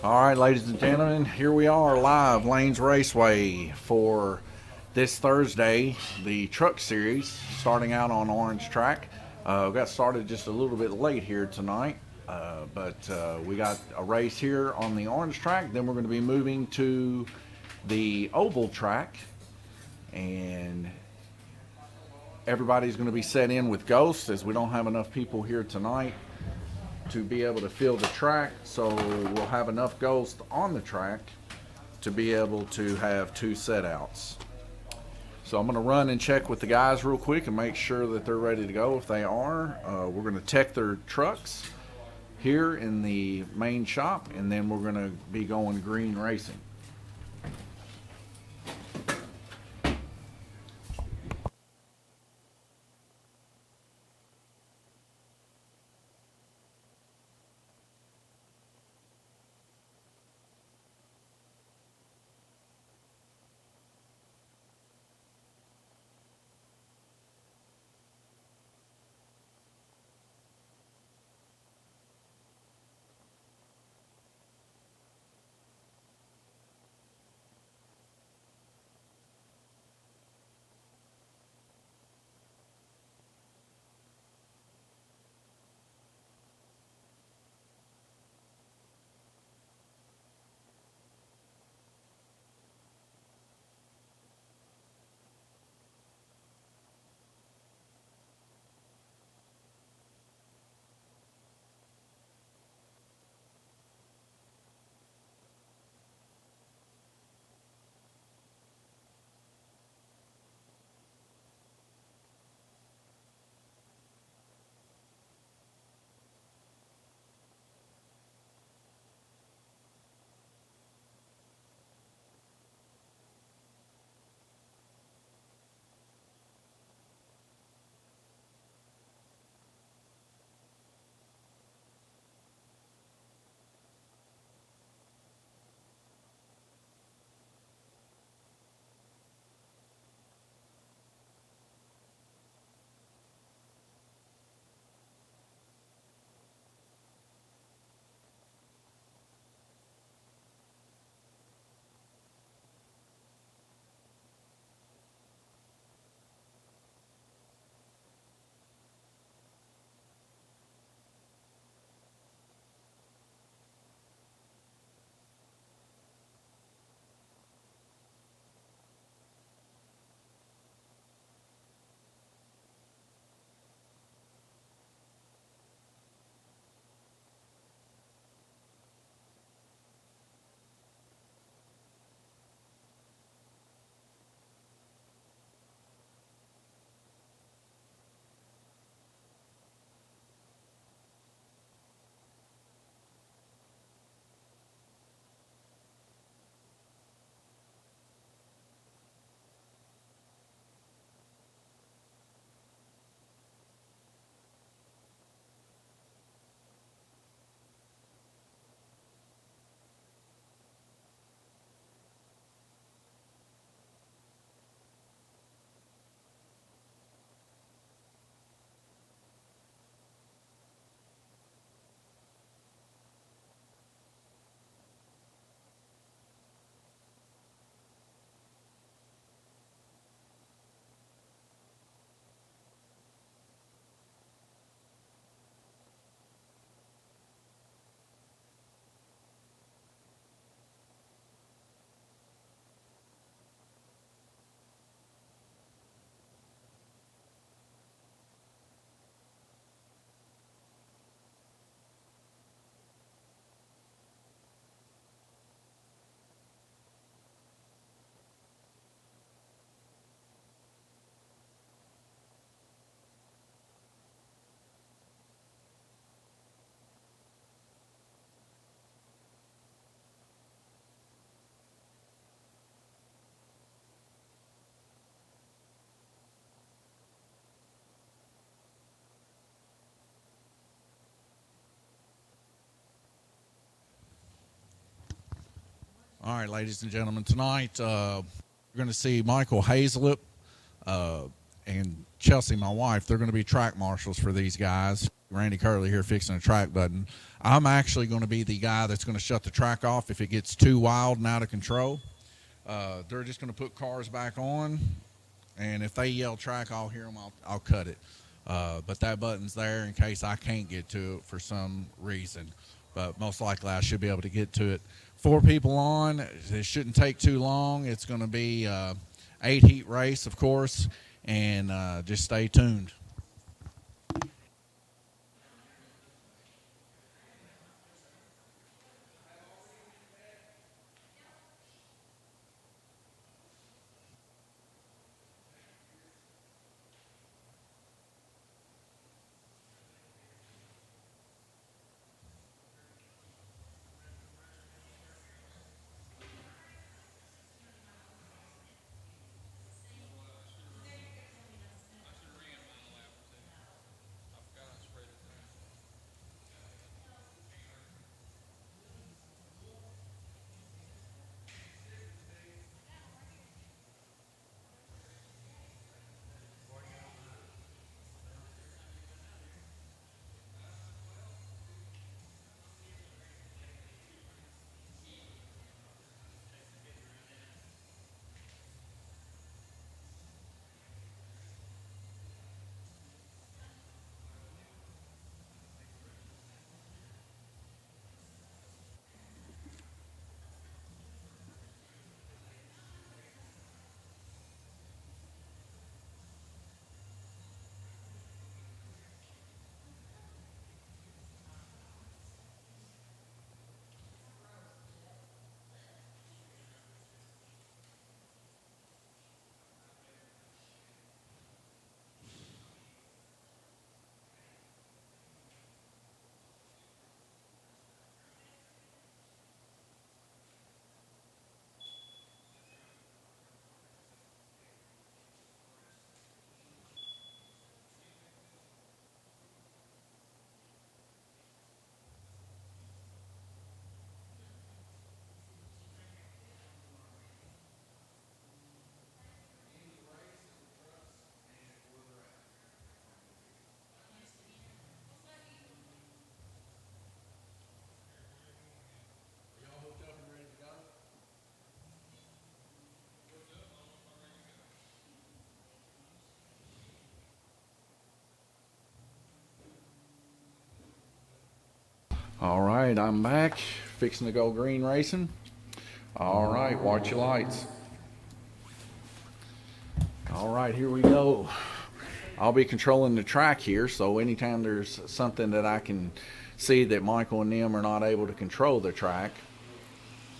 All right, ladies and gentlemen, here we are live, Lanes Raceway, for this Thursday, the Truck Series, starting out on Orange Track. We got started just a little bit late here tonight, but we got a race here on the Orange Track. Then we're going to be moving to the Oval Track, and everybody's going to be set in with Ghosts as we don't have enough people here tonight to be able to fill the track, so we'll have enough Ghosts on the track to be able to have two set outs. So I'm going to run and check with the guys real quick and make sure that they're ready to go. If they are, we're going to tech their trucks here in the main shop, and then we're going to be going green racing. All right, ladies and gentlemen, tonight we're going to see Michael Hazlip and Chelsea, my wife. They're going to be track marshals for these guys. Randy Curley here fixing the track button. I'm actually going to be the guy that's going to shut the track off if it gets too wild and out of control. They're just going to put cars back on, and if they yell track, I'll hear them. I'll cut it. But that button's there in case I can't get to it for some reason. But most likely I should be able to get to it. 4 people on. It shouldn't take too long. It's going to be 8 heat race, of course, and just stay tuned. All right, I'm back, fixing to go green racing. All right, watch your lights. All right, here we go. I'll be controlling the track here, so anytime there's something that I can see that Michael and them are not able to control the track.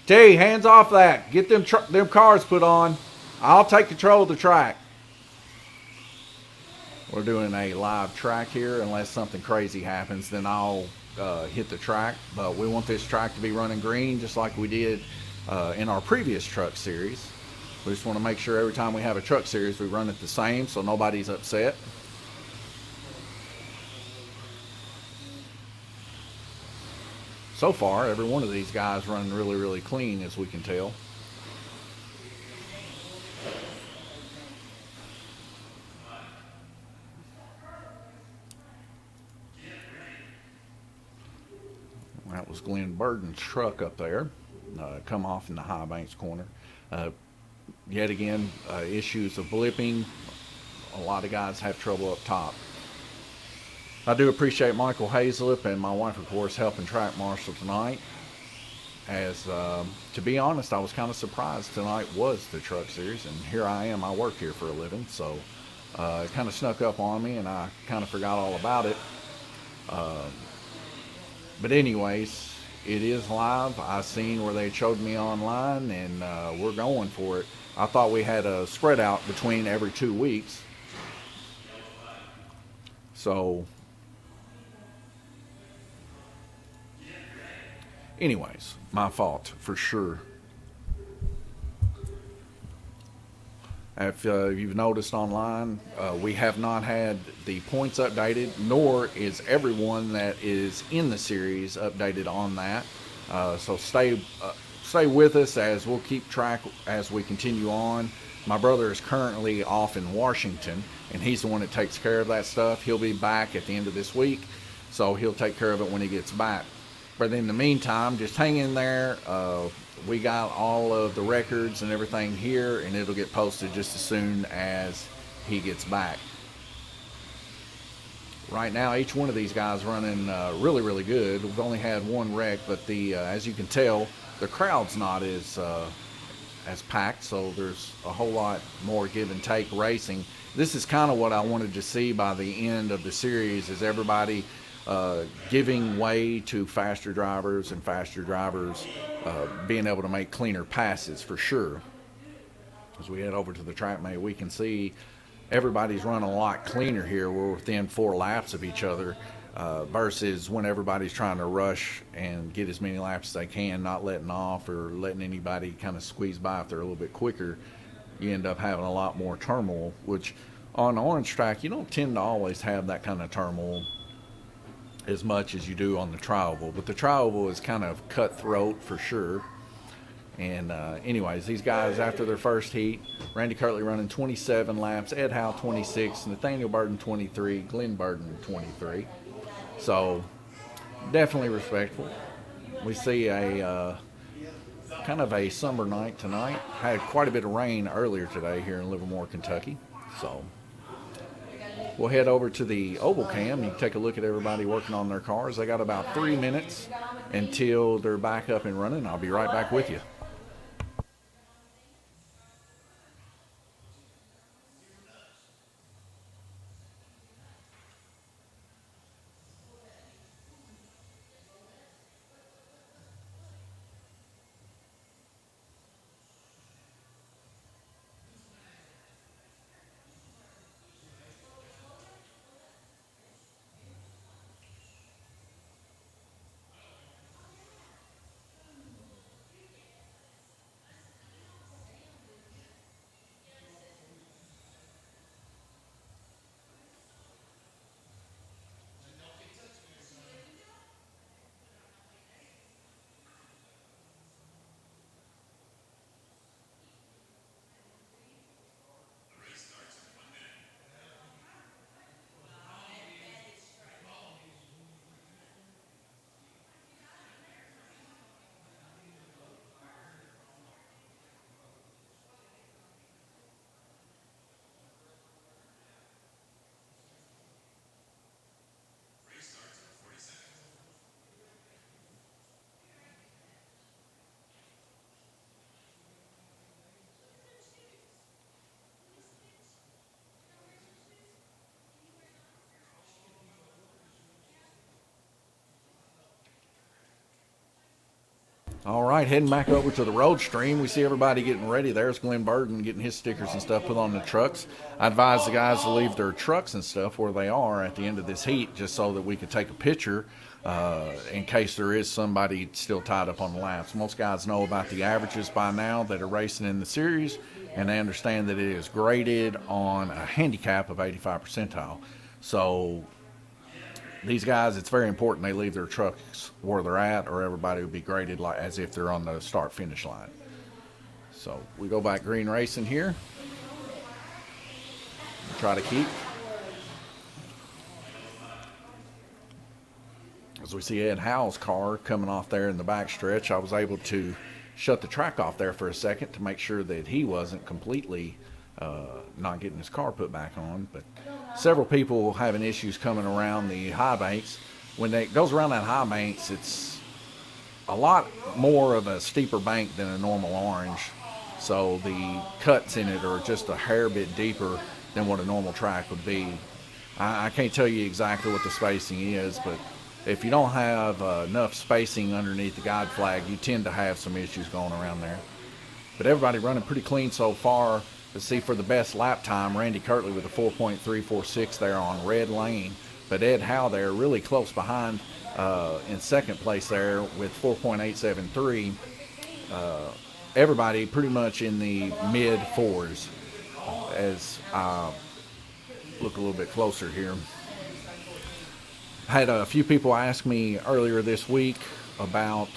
T, hands off that. Get them cars put on. I'll take control of the track. We're doing a live track here. Unless something crazy happens, then I'll hit the track. But we want this track to be running green just like we did in our previous truck series. We just want to make sure every time we have a truck series we run it the same so nobody's upset. So far, every one of these guys running really, really clean, as we can tell. That was Glenn Burden's truck up there, come off in the High Banks corner. Yet again, issues of blipping. A lot of guys have trouble up top. I do appreciate Michael Hazelip and my wife, of course, helping track marshal tonight. As to be honest, I was kind of surprised tonight was the truck series, and here I am. I work here for a living, so it kind of snuck up on me, and I kind of forgot all about it. But anyways, it is live. I seen where they showed me online, and we're going for it. I thought we had a spread out between every 2 weeks. So, anyways, my fault for sure. If you've noticed online, we have not had the points updated, nor is everyone that is in the series updated on that. So stay with us as we'll keep track as we continue on. My brother is currently off in Washington, and he's the one that takes care of that stuff. He'll be back at the end of this week. so he'll take care of it when he gets back. But in the meantime, just hang in there. We got all of the records and everything here, and it'll get posted just as soon as he gets back. Right now, each one of these guys running really, really good. We've only had one wreck, but as you can tell, the crowd's not as packed, so there's a whole lot more give and take racing. This is kind of what I wanted to see by the end of the series, is everybody giving way to faster drivers, and faster drivers being able to make cleaner passes for sure. As we head over to the track mate, we can see everybody's running a lot cleaner here. We're within 4 laps of each other versus when everybody's trying to rush and get as many laps as they can, not letting off or letting anybody kind of squeeze by if they're a little bit quicker. You end up having a lot more turmoil, which on orange track, you don't tend to always have that kind of turmoil as much as you do on the tri-oval. But the tri-oval is kind of cutthroat for sure. And anyways, these guys, after their first heat, Randy Kirtley running 27 laps, Ed Howe 26, Nathaniel Burton 23, Glenn Burton 23. So definitely respectful. We see a kind of a summer night tonight. Had quite a bit of rain earlier today here in Livermore, Kentucky. So we'll head over to the oval cam. You can take a look at everybody working on their cars. They got about 3 minutes until they're back up and running. I'll be right back with you. All right, heading back over to the road stream. We see everybody getting ready. There's Glenn Burton getting his stickers and stuff put on the trucks. I advise the guys to leave their trucks and stuff where they are at the end of this heat, just so that we could take a picture in case there is somebody still tied up on the laps. Most guys know about the averages by now that are racing in the series, and they understand that it is graded on a handicap of 85 percentile. So these guys, it's very important they leave their trucks where they're at, or everybody would be graded like as if they're on the start-finish line. So we go back green racing here. Try to keep. As we see Ed Howe's car coming off there in the back stretch, I was able to shut the track off there for a second to make sure that he wasn't completely not getting his car put back on. But several people having issues coming around the high banks. When it goes around that high banks, it's a lot more of a steeper bank than a normal orange. So the cuts in it are just a hair bit deeper than what a normal track would be. I can't tell you exactly what the spacing is, but if you don't have enough spacing underneath the guide flag, you tend to have some issues going around there. But everybody running pretty clean so far. Let's see, for the best lap time, Randy Kirtley with a 4.346 there on red lane. But Ed Howe there really close behind in second place there with 4.873. Everybody pretty much in the mid fours as I look a little bit closer here. Had a few people ask me earlier this week about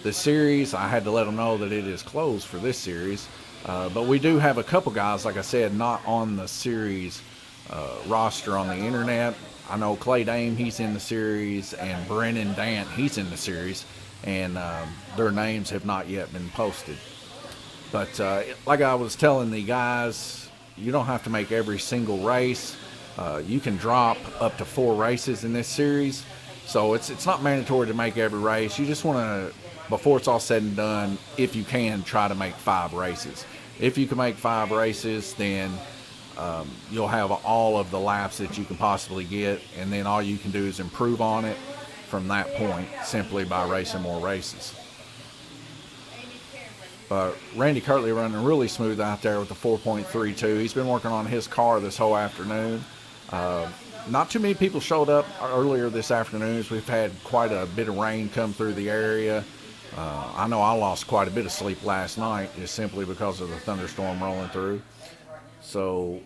the series. I had to let them know that it is closed for this series. But we do have a couple guys, like I said, not on the series roster on the internet. I know Clay Dame, he's in the series, and Brennan Dant, he's in the series, and their names have not yet been posted. But like I was telling the guys, you don't have to make every single race. You can drop up to 4 races in this series, so it's not mandatory to make every race. You just want to, before it's all said and done, if you can, try to make 5 races. If you can make 5 races, then you'll have all of the laps that you can possibly get, and then all you can do is improve on it from that point simply by racing more races. But Randy Kirtley running really smooth out there with the 4.32. He's been working on his car this whole afternoon. Not too many people showed up earlier this afternoon, as we've had quite a bit of rain come through the area. I know I lost quite a bit of sleep last night just simply because of the thunderstorm rolling through. So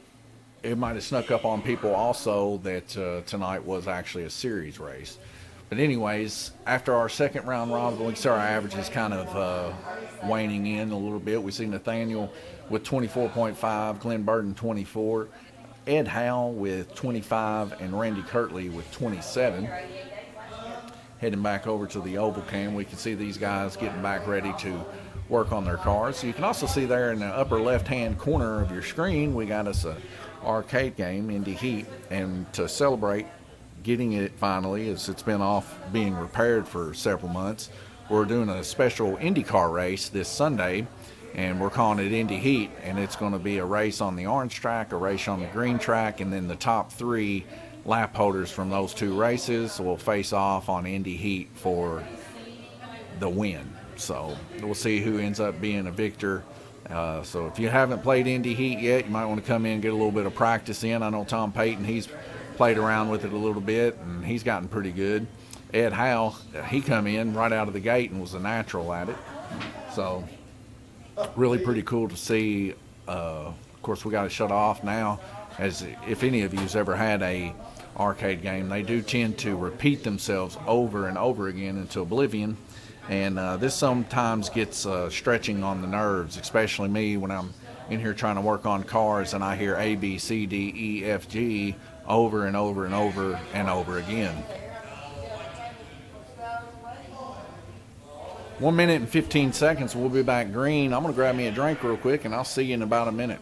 it might have snuck up on people also that tonight was actually a series race. But anyways, after our second round robin, we see our averages kind of waning in a little bit. We see Nathaniel with 24.5, Glenn Burton 24, Ed Howell with 25, and Randy Kirtley with 27. Heading back over to the oval cam, we can see these guys getting back ready to work on their cars. So you can also see there in the upper left-hand corner of your screen, we got us a arcade game, Indy Heat, and to celebrate getting it finally, as it's been off being repaired for several months, we're doing a special IndyCar race this Sunday, and we're calling it Indy Heat, and it's going to be a race on the orange track, a race on the green track, and then the top 3 lap holders from those 2 races will face off on Indy Heat for the win. So we'll see who ends up being a victor. So if you haven't played Indy Heat yet, you might want to come in and get a little bit of practice in. I know Tom Payton, he's played around with it a little bit, and he's gotten pretty good. Ed Howell, he come in right out of the gate and was a natural at it. So really pretty cool to see. Of course, we got to shut off now, as if any of you's ever had a arcade game, they do tend to repeat themselves over and over again into oblivion. And this sometimes gets stretching on the nerves, especially me when I'm in here trying to work on cars and I hear A, B, C, D, E, F, G over and over and over and over again. 1 minute and 15 seconds, we'll be back green. I'm going to grab me a drink real quick, and I'll see you in about a minute.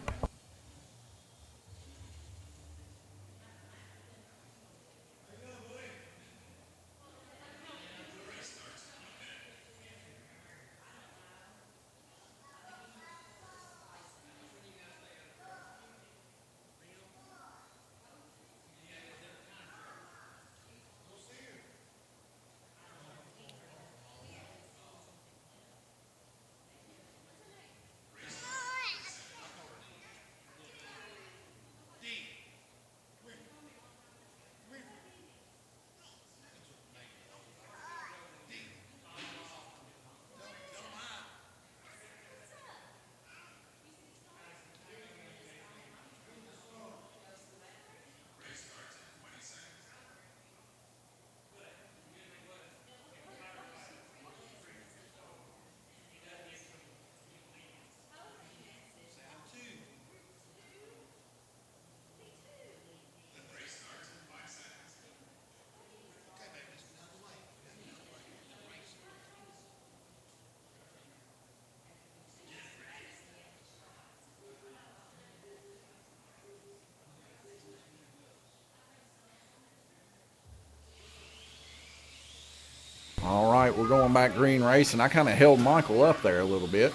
All right, we're going back green racing. I kind of held Michael up there a little bit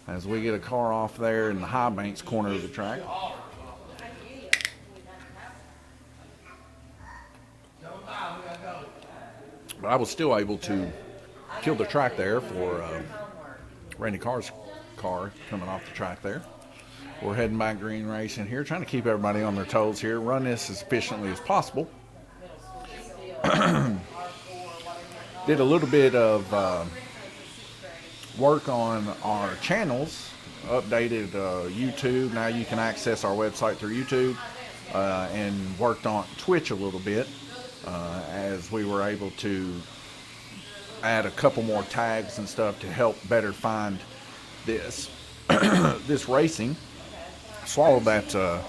as we get a car off there in the high banks corner of the track. But I was still able to kill the track there for Randy Carr's car coming off the track there. We're heading back green racing here, trying to keep everybody on their toes here, run this as efficiently as possible. Did a little bit of work on our channels, updated YouTube. Now you can access our website through YouTube, and worked on Twitch a little bit as we were able to add a couple more tags and stuff to help better find this this racing. Swallowed that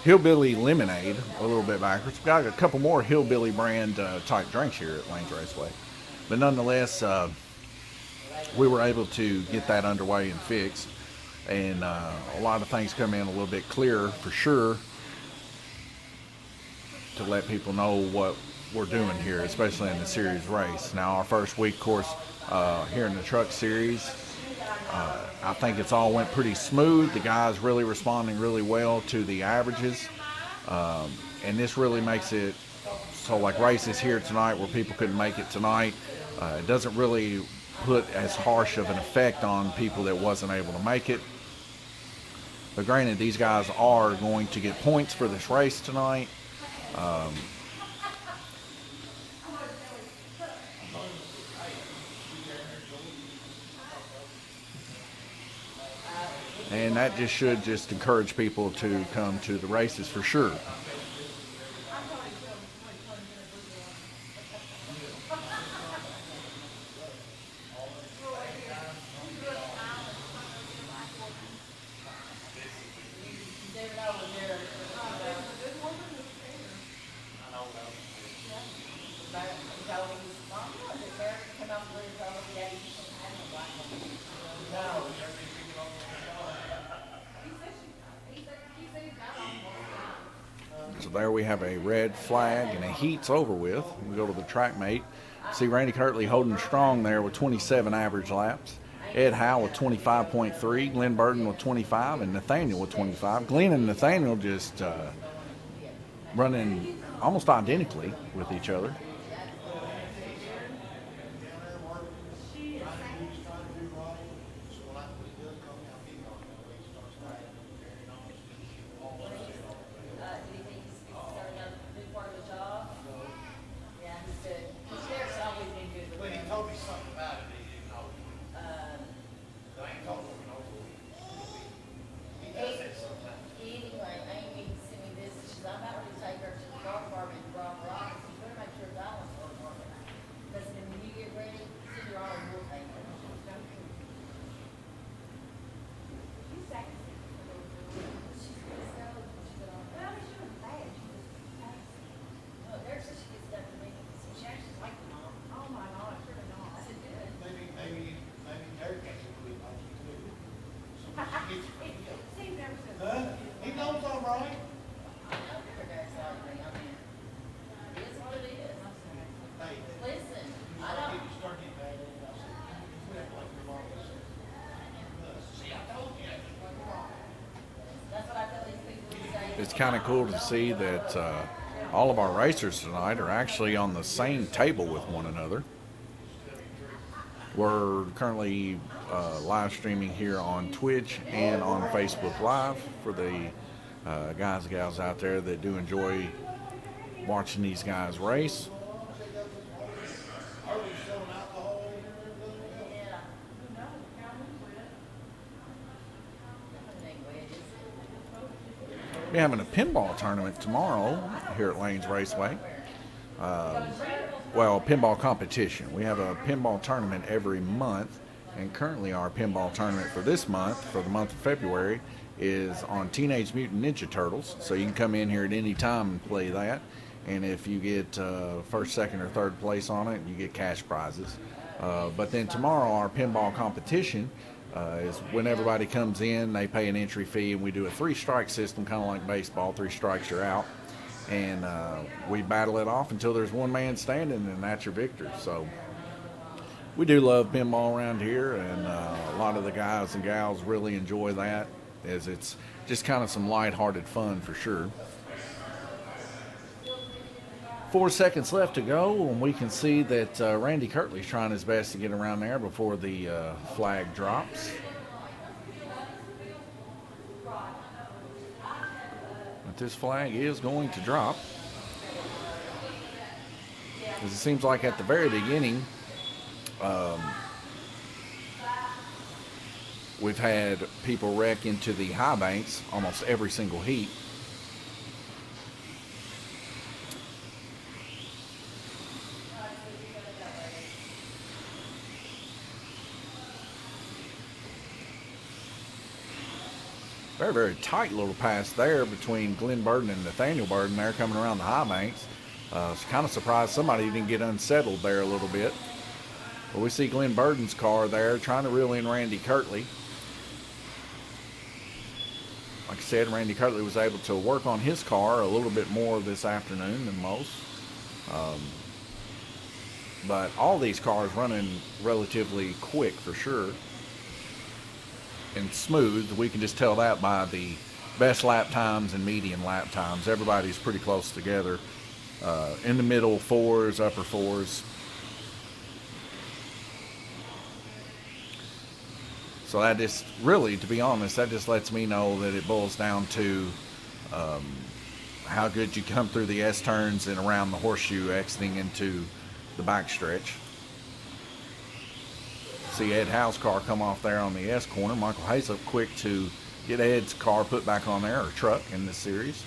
Hillbilly Lemonade, a little bit backwards. We've got a couple more Hillbilly brand type drinks here at Lanes Raceway. But nonetheless, we were able to get that underway and fixed. And a lot of things come in a little bit clearer for sure to let people know what we're doing here, especially in the series race. Now, our first week, of course, here in the truck series, I think it's all went pretty smooth. The guys really responding really well to the averages. And this really makes it so like races here tonight where people couldn't make it tonight. It doesn't really put as harsh of an effect on people that wasn't able to make it. But granted, these guys are going to get points for this race tonight. And that just should just encourage people to come to the races for sure. So there we have a red flag and a heat's over with. We go to the track mate. See Randy Kirtley holding strong there with 27 average laps. Ed Howe with 25.3, Glenn Burton with 25, and Nathaniel with 25. Glenn and Nathaniel just running almost identically with each other. It's kind of cool to see that all of our racers tonight are actually on the same table with one another. We're currently live streaming here on Twitch and on Facebook Live for the guys and gals out there that do enjoy watching these guys race. We're having a pinball tournament tomorrow here at Lanes Raceway. Well, pinball competition. We have a pinball tournament every month, and currently our pinball tournament for this month, for the month of February, is on Teenage Mutant Ninja Turtles. So you can come in here at any time and play that. And if you get first, second, or third place on it, you get cash prizes. But then tomorrow our pinball competition is when everybody comes in, they pay an entry fee, and we do a 3-strike system, kind of like baseball. 3 strikes, you're out. And we battle it off until there's one man standing, and that's your victor. So we do love pinball around here, and a lot of the guys and gals really enjoy that, as it's just kind of some lighthearted fun for sure. 4 seconds left to go, and we can see that Randy Kirtley's trying his best to get around there before the flag drops. But this flag is going to drop. As it seems like at the very beginning, we've had people wreck into the high banks almost every single heat. very, very tight little pass there between Glenn Burden and Nathaniel Burden there coming around the high banks. It's kind of surprised somebody didn't get unsettled there a little bit. But we see Glenn Burden's car there trying to reel in Randy Kirtley. Like I said, Randy Kirtley was able to work on his car a little bit more this afternoon than most. But all these cars running relatively quick for sure and smooth. We can just tell that by the best lap times and median lap times. Everybody's pretty close together. In the middle fours, upper fours. So that just really, to be honest, that just lets me know that it boils down to how good you come through the S turns and around the horseshoe exiting into the backstretch. See Ed Howe's car come off there on the S corner. Michael Hazlett quick to get Ed's car put back on there, or truck in this series.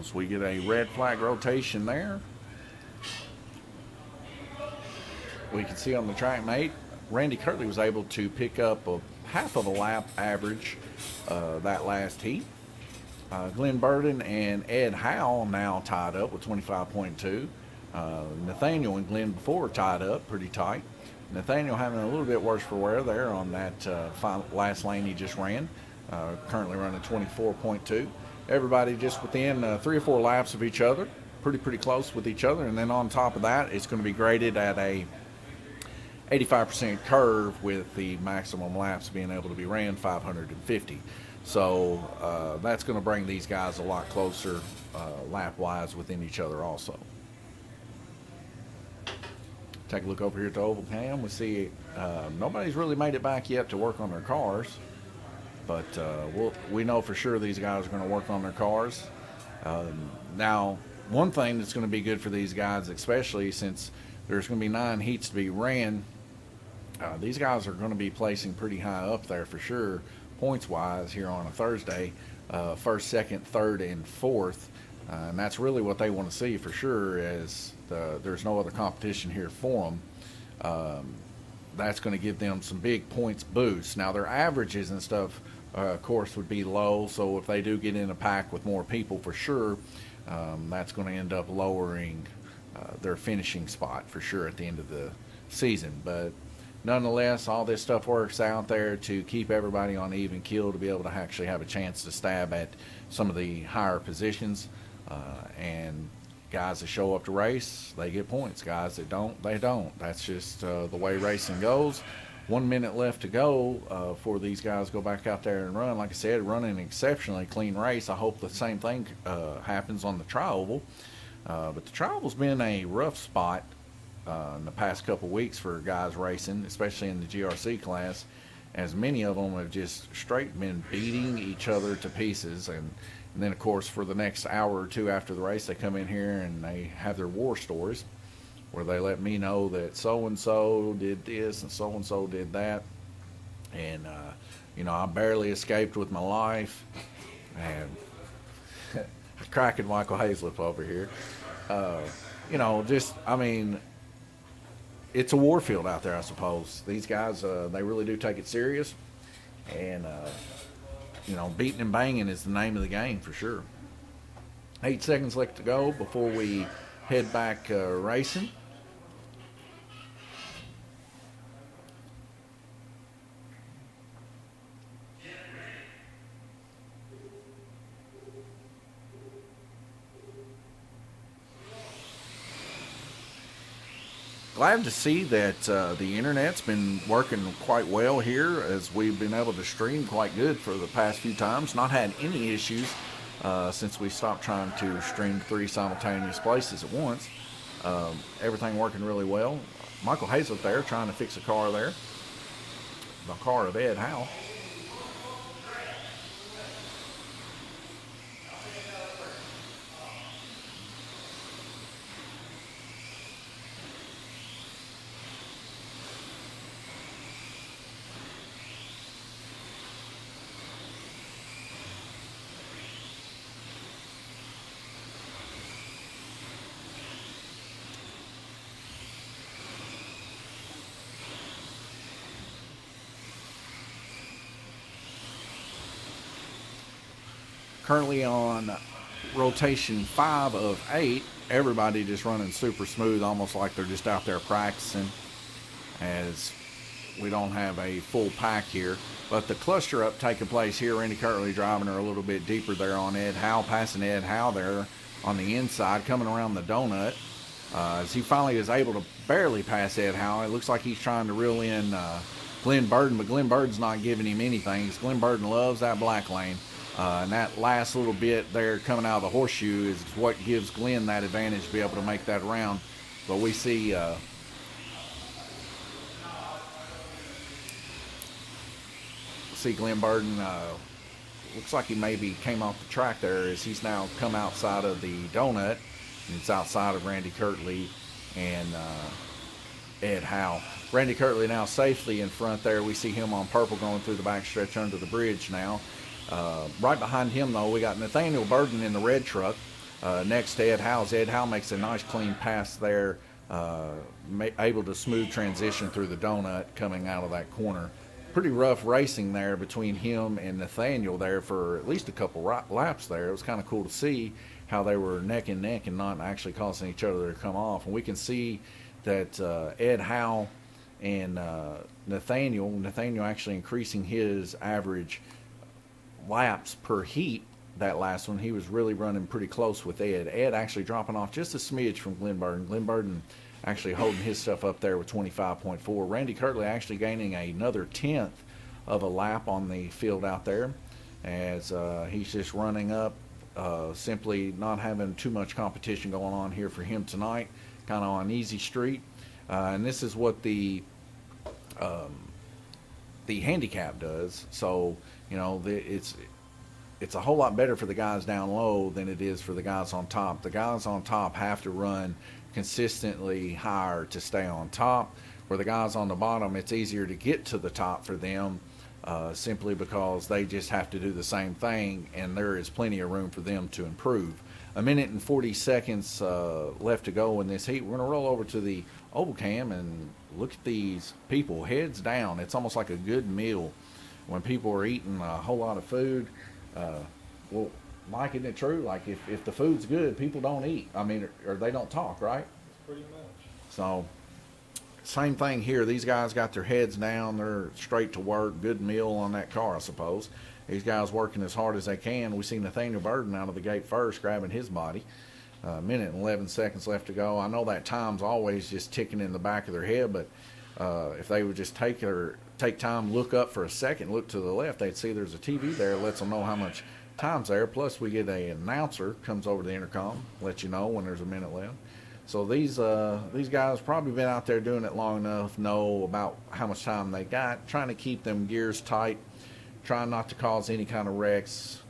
So we get a red flag rotation there. We can see on the track mate, Randy Kirtley was able to pick up a half of a lap average that last heat. Glenn Burden and Ed Howe now tied up with 25.2. Nathaniel and Glenn before tied up pretty tight. Nathaniel having a little bit worse for wear there on that last lane he just ran. Currently running 24.2. Everybody just within 3 or 4 laps of each other, pretty close with each other. And then on top of that, it's going to be graded at a 85% curve with the maximum laps being able to be ran 550. So that's going to bring these guys a lot closer lap-wise within each other also. Take a look over here at the oval cam. We see nobody's really made it back yet to work on their cars. But we know for sure these guys are going to work on their cars. Now, one thing that's going to be good for these guys, especially since there's going to be 9 heats to be ran, these guys are going to be placing pretty high up there for sure, points-wise, here on a Thursday. First, second, third, and fourth. And that's really what they want to see for sure, as there's no other competition here for them. That's going to give them some big points boosts. Now, their averages and stuff, of course, would be low. So if they do get in a pack with more people, for sure, that's going to end up lowering their finishing spot for sure at the end of the season. But nonetheless, all this stuff works out there to keep everybody on even keel, to be able to actually have a chance to stab at some of the higher positions. And guys that show up to race, they get points. Guys that don't, they don't. That's just the way racing goes. 1 minute left to go for these guys to go back out there and run. Like I said, running an exceptionally clean race. I hope the same thing happens on the tri-oval. But the tri-oval's been a rough spot in the past couple weeks for guys racing, especially in the GRC class, as many of them have just straight been beating each other to pieces. And then, of course, for the next hour or two after the race, they come in here and they have their war stories, where they let me know that so-and-so did this and so-and-so did that. And, I barely escaped with my life. And cracking Michael Hazlett over here. It's a war field out there, I suppose. These guys, they really do take it serious. And, beating and banging is the name of the game for sure. 8 seconds left to go before we head back racing. Glad to see that the internet's been working quite well here, as we've been able to stream quite good for the past few times. Not had any issues since we stopped trying to stream 3 simultaneous places at once. Everything working really well. Michael Hazlett there trying to fix a car there. the car of Ed Howe. Currently on rotation 5 of 8, everybody just running super smooth, almost like they're just out there practicing, as we don't have a full pack here. But the cluster up taking place here, Randy Kirtley driving her a little bit deeper there on Ed Howe, passing Ed Howe there on the inside, coming around the donut. As he finally is able to barely pass Ed Howe. It looks like he's trying to reel in Glenn Burden, but Glenn Burden's not giving him anything. Glenn Burden loves that black lane. And that last little bit there coming out of the horseshoe is what gives Glenn that advantage to be able to make that round. But we see Glenn Burden, looks like he maybe came off the track there as he's now come outside of the donut. And it's outside of Randy Kirtley and Ed Howe. Randy Kirtley now safely in front there. We see him on purple going through the backstretch under the bridge now. Right behind him, though, we got Nathaniel Burden in the red truck next to Ed Howe. Ed Howe makes a nice clean pass there, able to smooth transition through the donut coming out of that corner. Pretty rough racing there between him and Nathaniel there for at least a couple laps there. It was kind of cool to see how they were neck and neck and not actually causing each other to come off. And we can see that Ed Howe and Nathaniel actually increasing his average laps per heat. That last one, he was really running pretty close with Ed. Ed actually dropping off just a smidge from Glenn Burden. Glenn Burden actually holding his stuff up there with 25.4. Randy Kirtley actually gaining another 10th of a lap on the field out there as he's just running up, simply not having too much competition going on here for him tonight, kind of on easy street. And this is what the handicap does. So, you know, it's a whole lot better for the guys down low than it is for the guys on top. The guys on top have to run consistently higher to stay on top, where the guys on the bottom, it's easier to get to the top for them simply because they just have to do the same thing, and there is plenty of room for them to improve. 1 minute and 40 seconds left to go in this heat. We're going to roll over to the oval cam and look at these people heads down. It's almost like a good meal when people are eating a whole lot of food. Well, Mike, isn't it true? Like if the food's good, people don't eat. I mean, or they don't talk, right? Pretty much. So, same thing here. These guys got their heads down. They're straight to work. Good meal on that car, I suppose. These guys working as hard as they can. We see Nathaniel Burden out of the gate first, grabbing his body. 1 minute and 11 seconds left to go. I know that time's always just ticking in the back of their head, but if they would just take time, look up for a second, look to the left, they'd see there's a TV there that lets them know how much time's there. Plus, we get an announcer comes over the intercom, let you know when there's a minute left. So these guys probably been out there doing it long enough, know about how much time they got, trying to keep them gears tight, trying not to cause any kind of wrecks.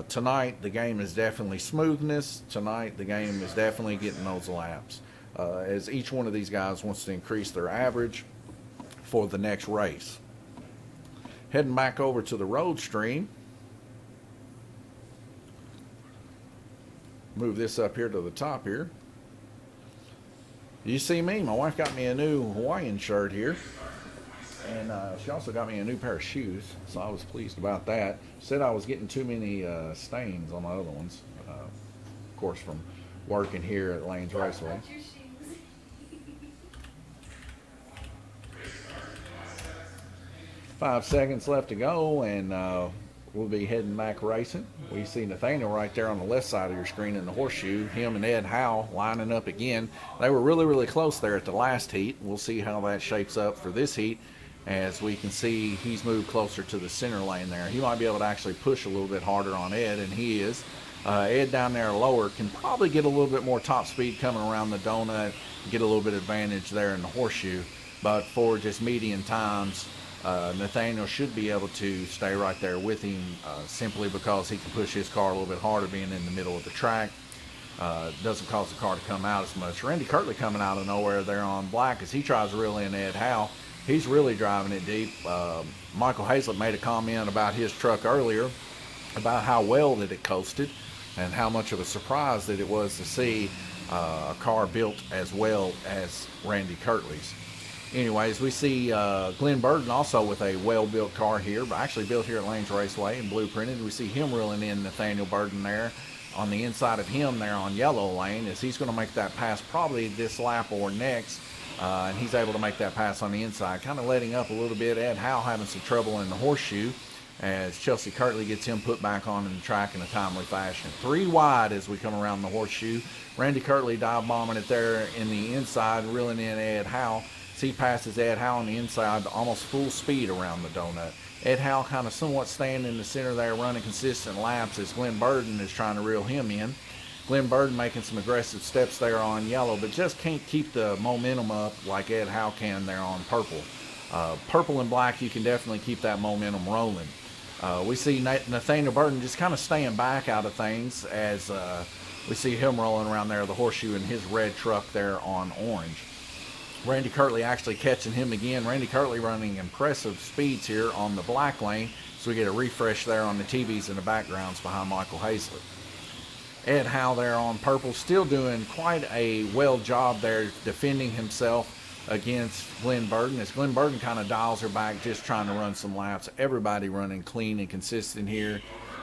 Tonight, the game is definitely smoothness. Tonight, the game is definitely getting those laps. As each one of these guys wants to increase their average for the next race. Heading back over to the road stream. Move this up here to the top here. You see me, my wife got me a new Hawaiian shirt here. And she also got me a new pair of shoes, so I was pleased about that. Said I was getting too many stains on my other ones, of course, from working here at Lanes Raceway. 5 seconds left to go, and we'll be heading back racing. We see Nathaniel right there on the left side of your screen in the horseshoe. Him and Ed Howe lining up again. They were really, really close there at the last heat. We'll see how that shapes up for this heat. As we can see, he's moved closer to the center lane there. He might be able to actually push a little bit harder on Ed, and he is. Ed down there lower can probably get a little bit more top speed coming around the donut, get a little bit of advantage there in the horseshoe. But for just median times, Nathaniel should be able to stay right there with him simply because he can push his car a little bit harder being in the middle of the track. Doesn't cause the car to come out as much. Randy Kirtley coming out of nowhere there on black as he tries to reel in Ed Howe. He's really driving it deep. Michael Hazlett made a comment about his truck earlier about how well that it coasted and how much of a surprise that it was to see a car built as well as Randy Kirtley's. Anyways, we see Glenn Burden also with a well-built car here, but actually built here at Lanes Raceway and blueprinted. We see him reeling in Nathaniel Burden there on the inside of him there on yellow lane as he's going to make that pass probably this lap or next. And he's able to make that pass on the inside, kind of letting up a little bit. Ed Howe having some trouble in the horseshoe as Chelsea Kirtley gets him put back on in the track in a timely fashion. 3 wide as we come around the horseshoe. Randy Kirtley dive bombing it there in the inside, reeling in Ed Howe. As he passes Ed Howe on the inside, almost full speed around the donut. Ed Howe kind of somewhat staying in the center there, running consistent laps as Glenn Burden is trying to reel him in. Glenn Burden making some aggressive steps there on yellow, but just can't keep the momentum up like Ed Howe can there on purple. Purple and black, you can definitely keep that momentum rolling. We see Nathaniel Burden just kind of staying back out of things as we see him rolling around there, the horseshoe in his red truck there on orange. Randy Kirtley actually catching him again. Randy Kirtley running impressive speeds here on the black lane, so we get a refresh there on the TVs in the backgrounds behind Michael Hazlett. Ed Howe there on purple, still doing quite a well job there defending himself against Glenn Burden as Glenn Burden kind of dials her back, just trying to run some laps. Everybody running clean and consistent here.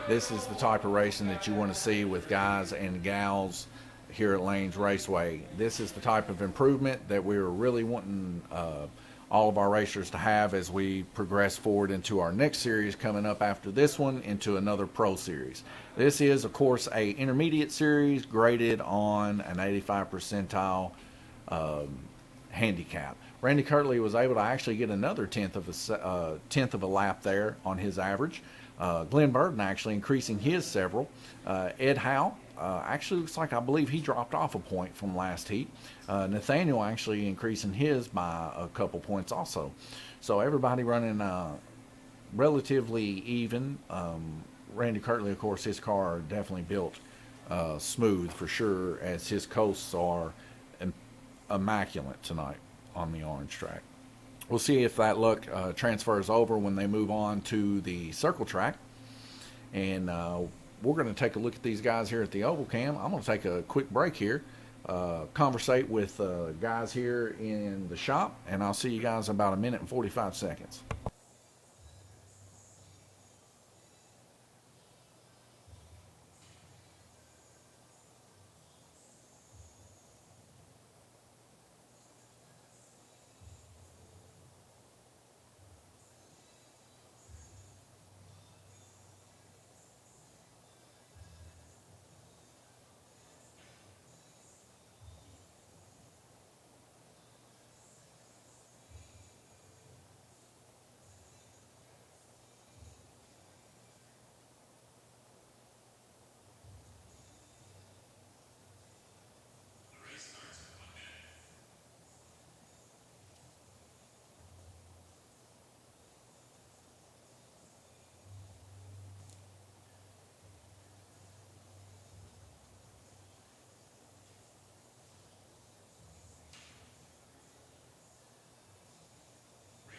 This is the type of racing that you want to see with guys and gals here at Lanes Raceway. This is the type of improvement that we're really wanting all of our racers to have as we progress forward into our next series coming up after this one into another pro series. This is, of course, a intermediate series graded on an 85 percentile handicap. Randy Kirtley was able to actually get another tenth of a lap there on his average. Glenn Burden actually increasing his several. Ed Howe actually looks like, I believe he dropped off a point from last heat. Nathaniel actually increasing his by a couple points also. So everybody running relatively even. Randy Kirtley, of course, his car definitely built smooth for sure, as his coasts are immaculate tonight on the orange track. We'll see if that luck transfers over when they move on to the circle track. And we're going to take a look at these guys here at the Oval Cam. I'm going to take a quick break here, conversate with guys here in the shop, and I'll see you guys in about a minute and 45 seconds.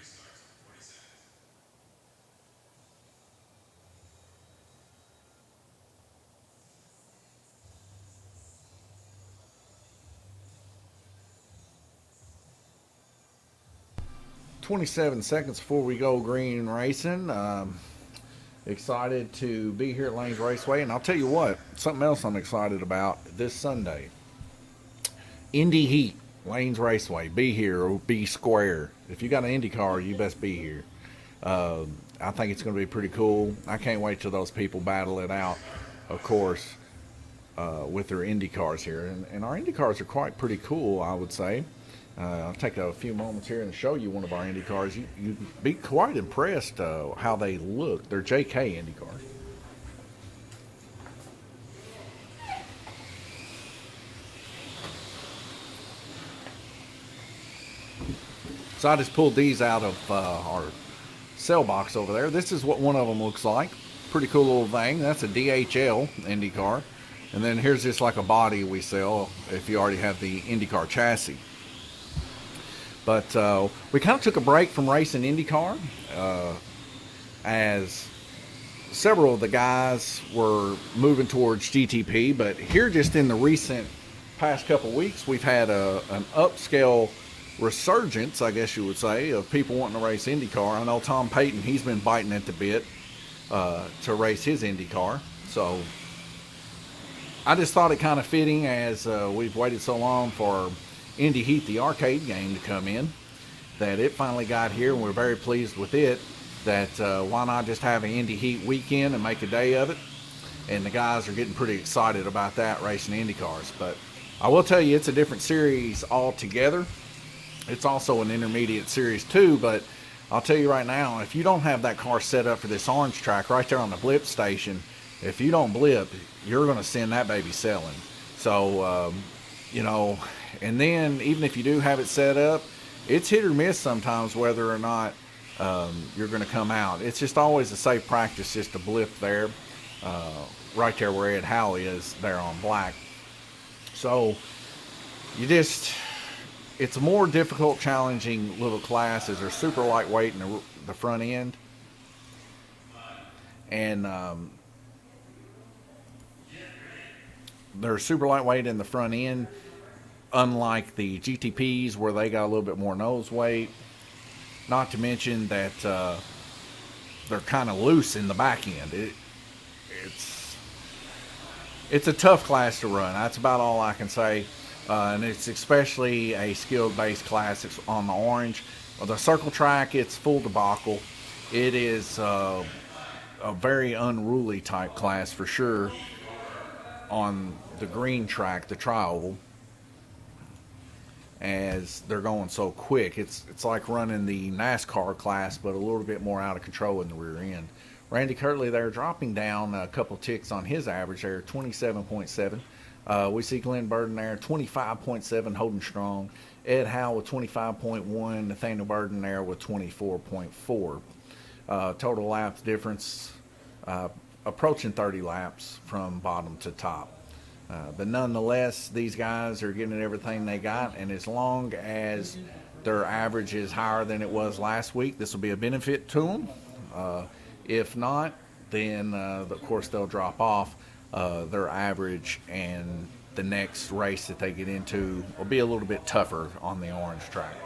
Restart 40 seconds. 27 seconds before we go green racing. Excited to be here at Lanes Raceway, and I'll tell you what, something else I'm excited about this Sunday. Indy Heat, Lanes Raceway. Be here or be square. If you got an Indy car, you best be here. I think it's going to be pretty cool. I can't wait till those people battle it out, of course, with their Indy cars here. And our Indy cars are quite pretty cool, I would say. I'll take a few moments here and show you one of our Indy cars. You'd be quite impressed how they look. They're JK Indy cars. So I just pulled these out of our cell box over there. This is what one of them looks like. Pretty cool little thing. That's a DHL IndyCar. And then here's just like a body we sell if you already have the IndyCar chassis. But we kind of took a break from racing IndyCar as several of the guys were moving towards GTP. But here just in the recent past couple weeks, we've had an upscale resurgence, I guess you would say, of people wanting to race IndyCar. I know Tom Payton, he's been biting at the bit to race his IndyCar. So I just thought it kind of fitting, as we've waited so long for Indy Heat, the arcade game, to come in, that it finally got here, and we're very pleased with it. That why not just have an Indy Heat weekend and make a day of it? And the guys are getting pretty excited about that, racing IndyCars. But I will tell you, it's a different series altogether. It's also an intermediate series too, but I'll tell you right now, if you don't have that car set up for this orange track right there on the blip station, if you don't blip, you're going to send that baby sailing. So, you know, and then even if you do have it set up, it's hit or miss sometimes whether or not you're going to come out. It's just always a safe practice just to blip there, right there where Ed Howell is there on black. So you just, it's a more difficult, challenging little class as they're super lightweight in the front end. And they're super lightweight in the front end, unlike the GTPs where they got a little bit more nose weight. Not to mention that they're kind of loose in the back end. It's a tough class to run. That's about all I can say. And it's especially a skill-based class. It's on the orange. The circle track, it's full debacle. It is a very unruly type class for sure. On the green track, the tri-oval, as they're going so quick, it's like running the NASCAR class, but a little bit more out of control in the rear end. Randy Kirtley there dropping down a couple ticks on his average there, 27.7. We see Glenn Burden there, 25.7, holding strong. Ed Howell with 25.1. Nathaniel Burden there with 24.4. Total laps difference approaching 30 laps from bottom to top. But nonetheless, these guys are getting everything they got, and as long as their average is higher than it was last week, this will be a benefit to them. If not, then of course they'll drop off their average, and the next race that they get into will be a little bit tougher on the orange track.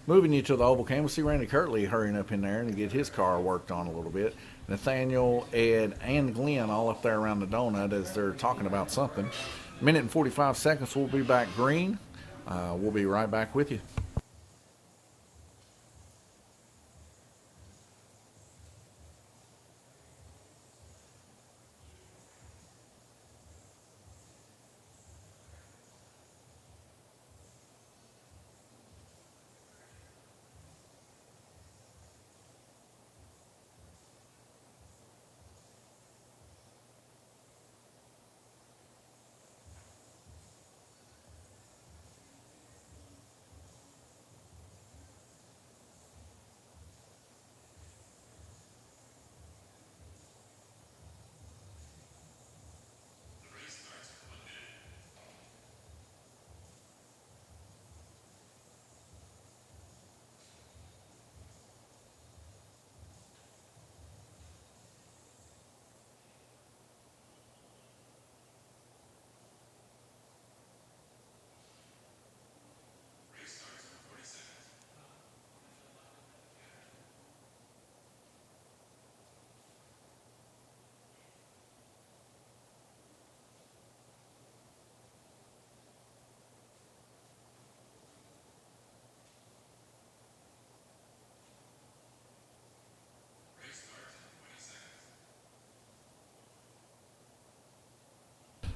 Moving you to the oval cam, we'll see Randy Kirtley hurrying up in there and get his car worked on a little bit. Nathaniel, Ed, and Glenn all up there around the donut as they're talking about something. Minute and 45 seconds, we'll be back green. We'll be right back with you.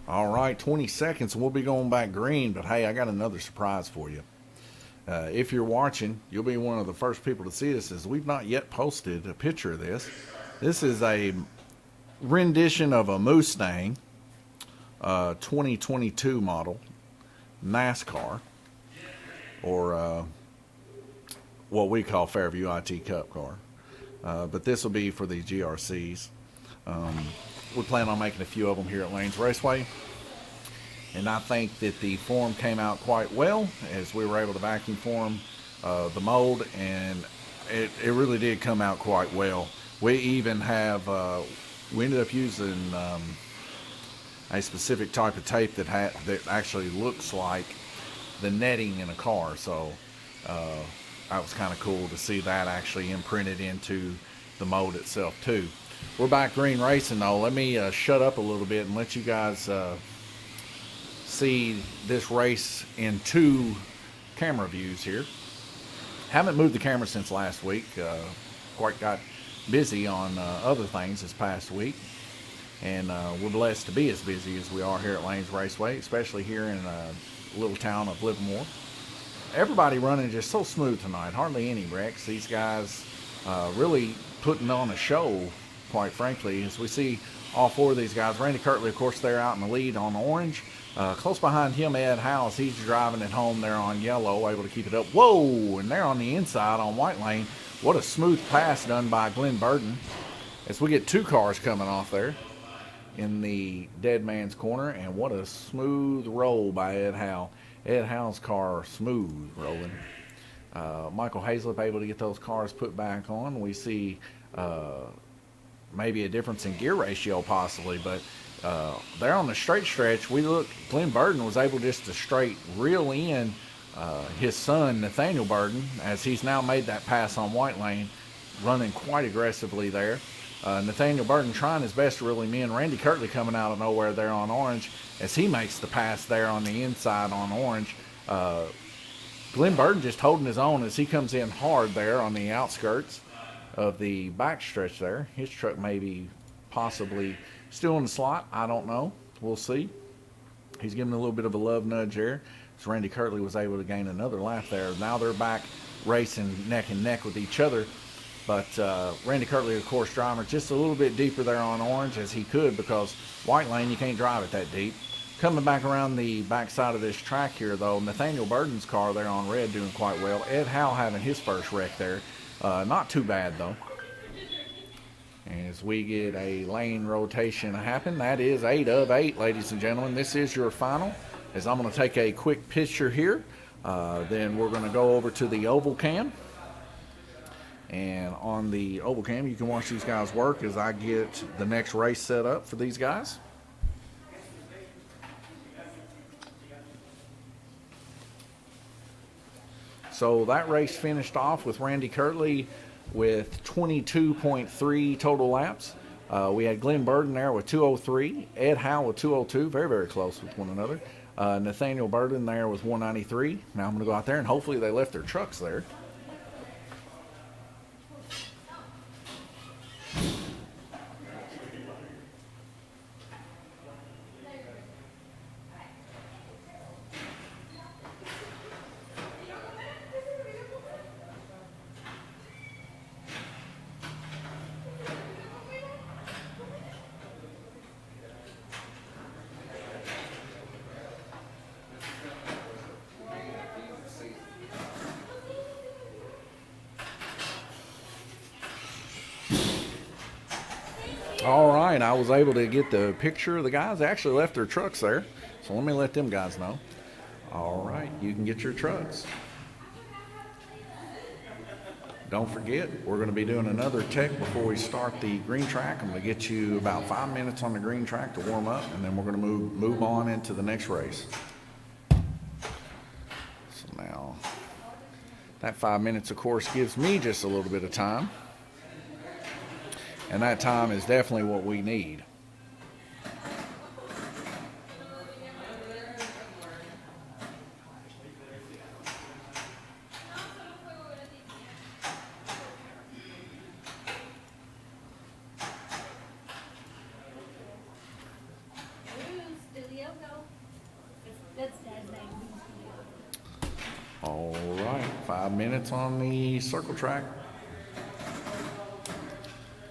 All right, 20 seconds, and we'll be going back green. But, hey, I got another surprise for you. If you're watching, you'll be one of the first people to see this, as we've not yet posted a picture of this. This is a rendition of a Mustang 2022 model NASCAR. or what we call Fairview IT Cup car. But this will be for the GRCs. We plan on making a few of them here at Lanes Raceway. And I think that the form came out quite well, as we were able to vacuum form the mold, and it really did come out quite well. We even have, we ended up using a specific type of tape that actually looks like the netting in a car. So that was kind of cool to see that actually imprinted into the mold itself too. We're back green racing though. Let me shut up a little bit and let you guys see this race in 2 camera views here. Haven't moved the camera since last week. Quite got busy on other things this past week, and we're blessed to be as busy as we are here at Lanes Raceway, especially here in a little town of Livermore. Everybody running just so smooth tonight, hardly any wrecks. These guys really putting on a show, quite frankly, as we see all 4 of these guys. Randy Kirtley, of course, they're out in the lead on orange. Close behind him, Ed House, he's driving it home there on yellow, able to keep it up. Whoa! And they're on the inside on white lane. What a smooth pass done by Glenn Burton. As we get 2 cars coming off there in the dead man's corner, and what a smooth roll by Ed Howe. Ed Howe's car smooth rolling. Michael Hazlip able to get those cars put back on. We see maybe a difference in gear ratio possibly, but there on the straight stretch, Glenn Burton was able just to straight reel in his son, Nathaniel Burton, as he's now made that pass on white lane, running quite aggressively there. Nathaniel Burton trying his best to reel him in. Randy Kirtley coming out of nowhere there on orange as he makes the pass there on the inside on orange. Glenn Burton just holding his own as he comes in hard there on the outskirts of the back stretch there. His truck maybe possibly still in the slot. I don't know. We'll see. He's giving a little bit of a love nudge there. So Randy Kirtley was able to gain another lap there. Now they're back racing neck and neck with each other. But Randy Kirtley, of course, driving just a little bit deeper there on orange as he could, because white lane, you can't drive it that deep. Coming back around the backside of this track here, though, Nathaniel Burton's car there on red doing quite well. Ed Howe having his first wreck there. Not too bad, though. As we get a lane rotation happen, that is 8 of 8, ladies and gentlemen. This is your final. As I'm going to take a quick picture here, then we're going to go over to the oval cam. And on the oval cam, you can watch these guys work as I get the next race set up for these guys. So that race finished off with Randy Kirtley with 22.3 total laps. We had Glenn Burton there with 203, Ed Howe with 202, very, very close with one another. Nathaniel Burton there with 193. Now I'm going to go out there, and hopefully they left their trucks there. All right, I was able to get the picture of the guys. They actually left their trucks there, so let me let them guys know. All right, you can get your trucks. Don't forget, we're going to be doing another tech before we start the green track. I'm going to get you about 5 minutes on the green track to warm up, and then we're going to move on into the next race. So now, that 5 minutes, of course, gives me just a little bit of time. And that time is definitely what we need. All right, 5 minutes on the circle track.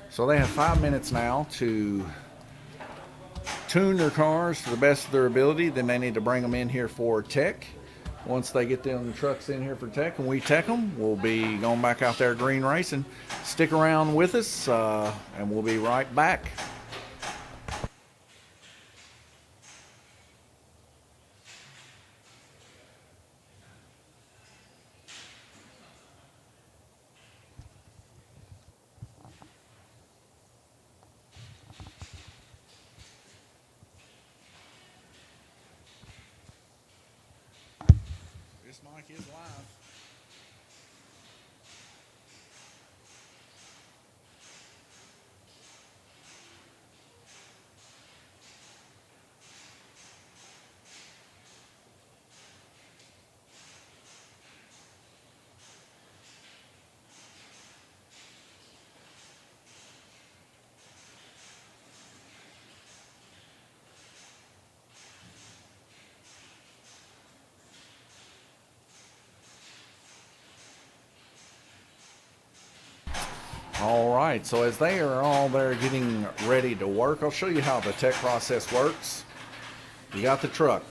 So they have 5 minutes now to tune their cars to the best of their ability. Then they need to bring them in here for tech. once they get them trucks in here for tech and we tech them, we'll be going back out there green racing. Stick around with us, and we'll be right back. This mic is live. All right, so as they are all there getting ready to work, I'll show you how the tech process works. You got the truck,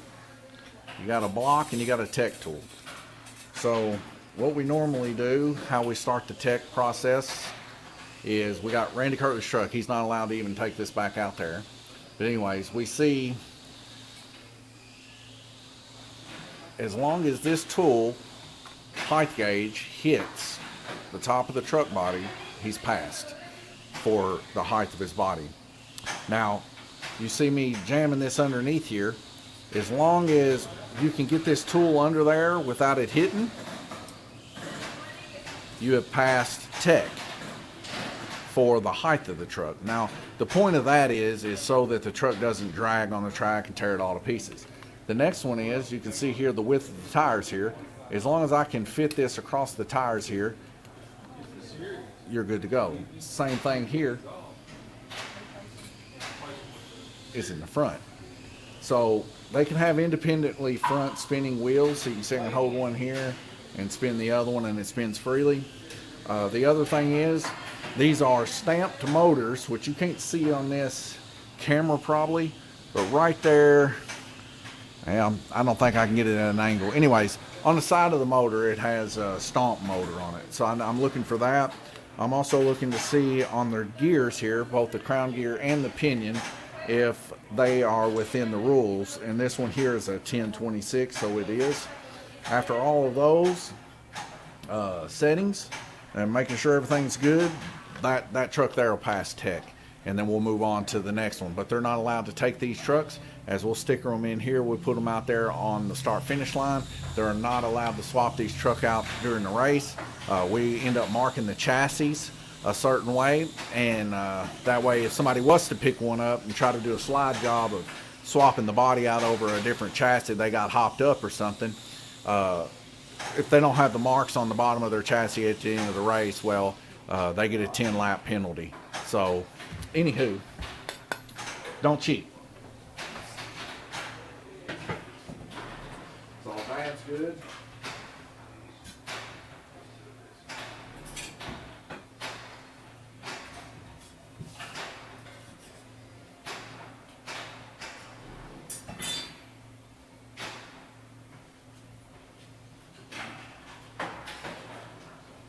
you got a block, and you got a tech tool. So what we normally do, how we start the tech process, is we got Randy Kirtley's truck. He's not allowed to even take this back out there. But anyways, we see as long as this tool height gauge hits the top of the truck body, he's passed for the height of his body. Now, you see me jamming this underneath here. As long as you can get this tool under there without it hitting, you have passed tech for the height of the truck. Now, the point of that is so that the truck doesn't drag on the track and tear it all to pieces. The next one is, you can see here the width of the tires here. As long as I can fit this across the tires here, you're good to go. Same thing here is in the front. So they can have independently front spinning wheels, so you can see I can hold one here and spin the other one and it spins freely. The other thing is, these are stamped motors, which you can't see on this camera probably, but right there, I don't think I can get it at an angle. Anyways, on the side of the motor, it has a stomp motor on it. So I'm looking for that. I'm also looking to see on their gears here, both the crown gear and the pinion, if they are within the rules. And this one here is a 1026, so it is. After all of those settings and making sure everything's good, that truck there will pass tech. And then we'll move on to the next one. But they're not allowed to take these trucks, as we'll sticker them in here. We put them out there on the start finish line. They're not allowed to swap these truck out during the race. We end up marking the chassis a certain way, and that way if somebody was to pick one up and try to do a slide job of swapping the body out over a different chassis, they got hopped up or something, if they don't have the marks on the bottom of their chassis at the end of the race, well, they get a 10-lap penalty. So anywho, don't cheat. So that's good.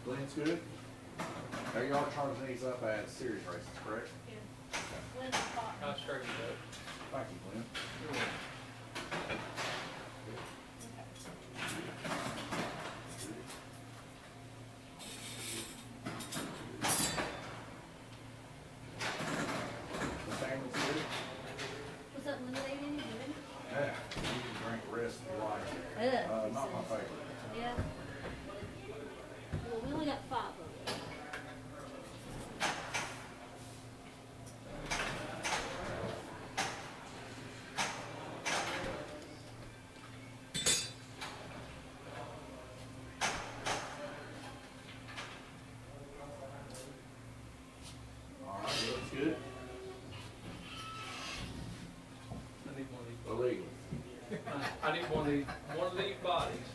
Glenn's good. Now y'all charging these up as series races, correct? I'll straighten it up. Thank you, Glenn. Nathaniel's good? Was that lemonade any good? Yeah, you can drink the rest if you like. Ugh. Not my favorite. Yeah. Well, we only got 5 of them. All right, looks good. I need one of these. Illegal. I need one of these bodies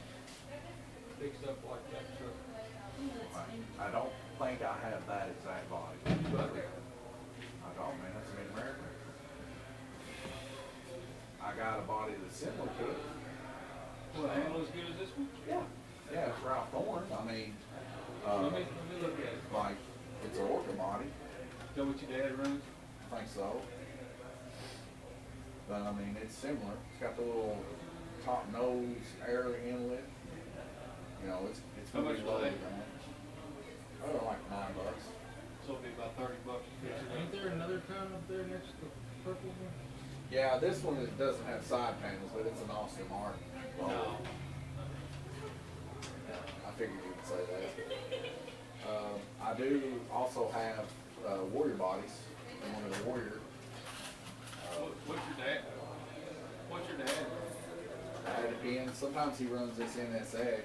fixed up like that truck. I don't think I have that exact body. But I don't, man, that's Mid-American. I got a body that's similar to it. Will it handle as good as this one? Yeah. Yeah, it's Ralph Thorne. I mean, Let me look at it. like, it's an Orca body. Is that what your dad runs? I think so. But I mean, it's similar. It's got the little top nose air inlet. You know, it's How gonna much be will loaded, they? man. Oh, like $9. So it'll be about $30 to fix it. Ain't there another kind up there next to the purple one? Yeah, this one doesn't have side panels, but it's an Austin Martin. No. I figured you would say that. I do also have Warrior bodies. One of the Warrior. What's your dad? What's your dad? And sometimes he runs this NSX.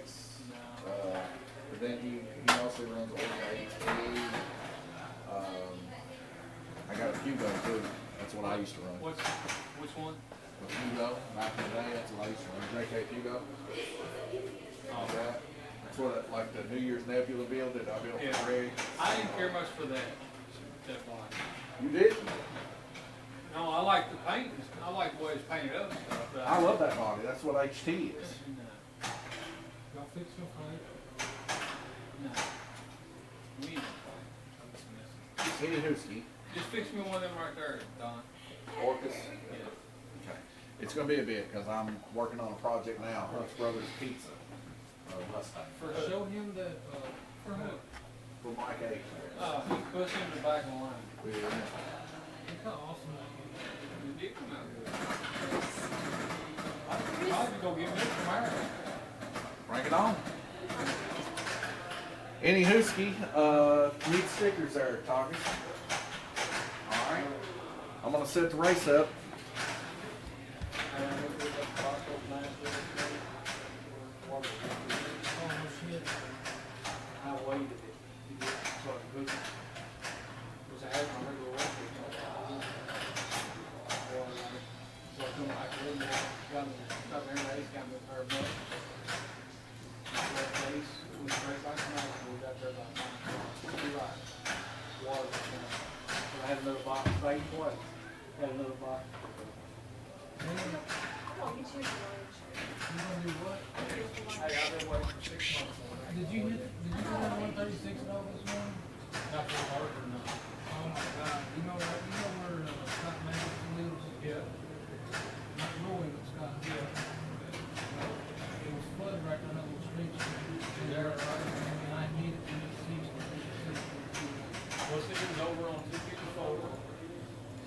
But then he also runs Orca AT. I got a Hugo too. That's what I used to run. Which one? The Hugo, back in the day, that's what I used to run. JK Hugo. Oh, That. That's what, like the New Year's Nebula build that I built Yeah. for Greg. I didn't care much for that body. You did? No, I like the paint. I like the way it's painted up and stuff. But I love that body. That's what HT is. No. Y'all fix your fight? No. We ain't gonna fight. Kenny Husky, Just fix me one of them right there, Don. Orcas. Yeah. Okay. It's gonna be a bit, cause I'm working on a project now, Hunt's Brothers Pizza. Mustang. Show him that, For who? For Mike A. He puts him in the back of the line. look how awesome that is. You did come out good. I'd probably go get me from Ireland. Bring it on. Any Husky, need stickers there, Talkers. Alright. I'm gonna set the race up. Oh, no shit. I waited it. You did sort of good. Was I having my regular work? So I come back in there, got me a race, got me a pair of bucks. That race, it was great last night, so we got there about 9 o'clock. You're right. Water was coming. So I had another box, right twice. Had another box. Man, I'll get you a lunch. you gonna do what? Hey, I've been waiting for 6 months on that. Did you go down 136 at all this morning? Not for hard or not. Oh my God, you know where Scott Madison lives? Yeah. Not Roy, but Scott. It was flooded right down that little street. And I hit it in the season. Well, see, it was over on 254.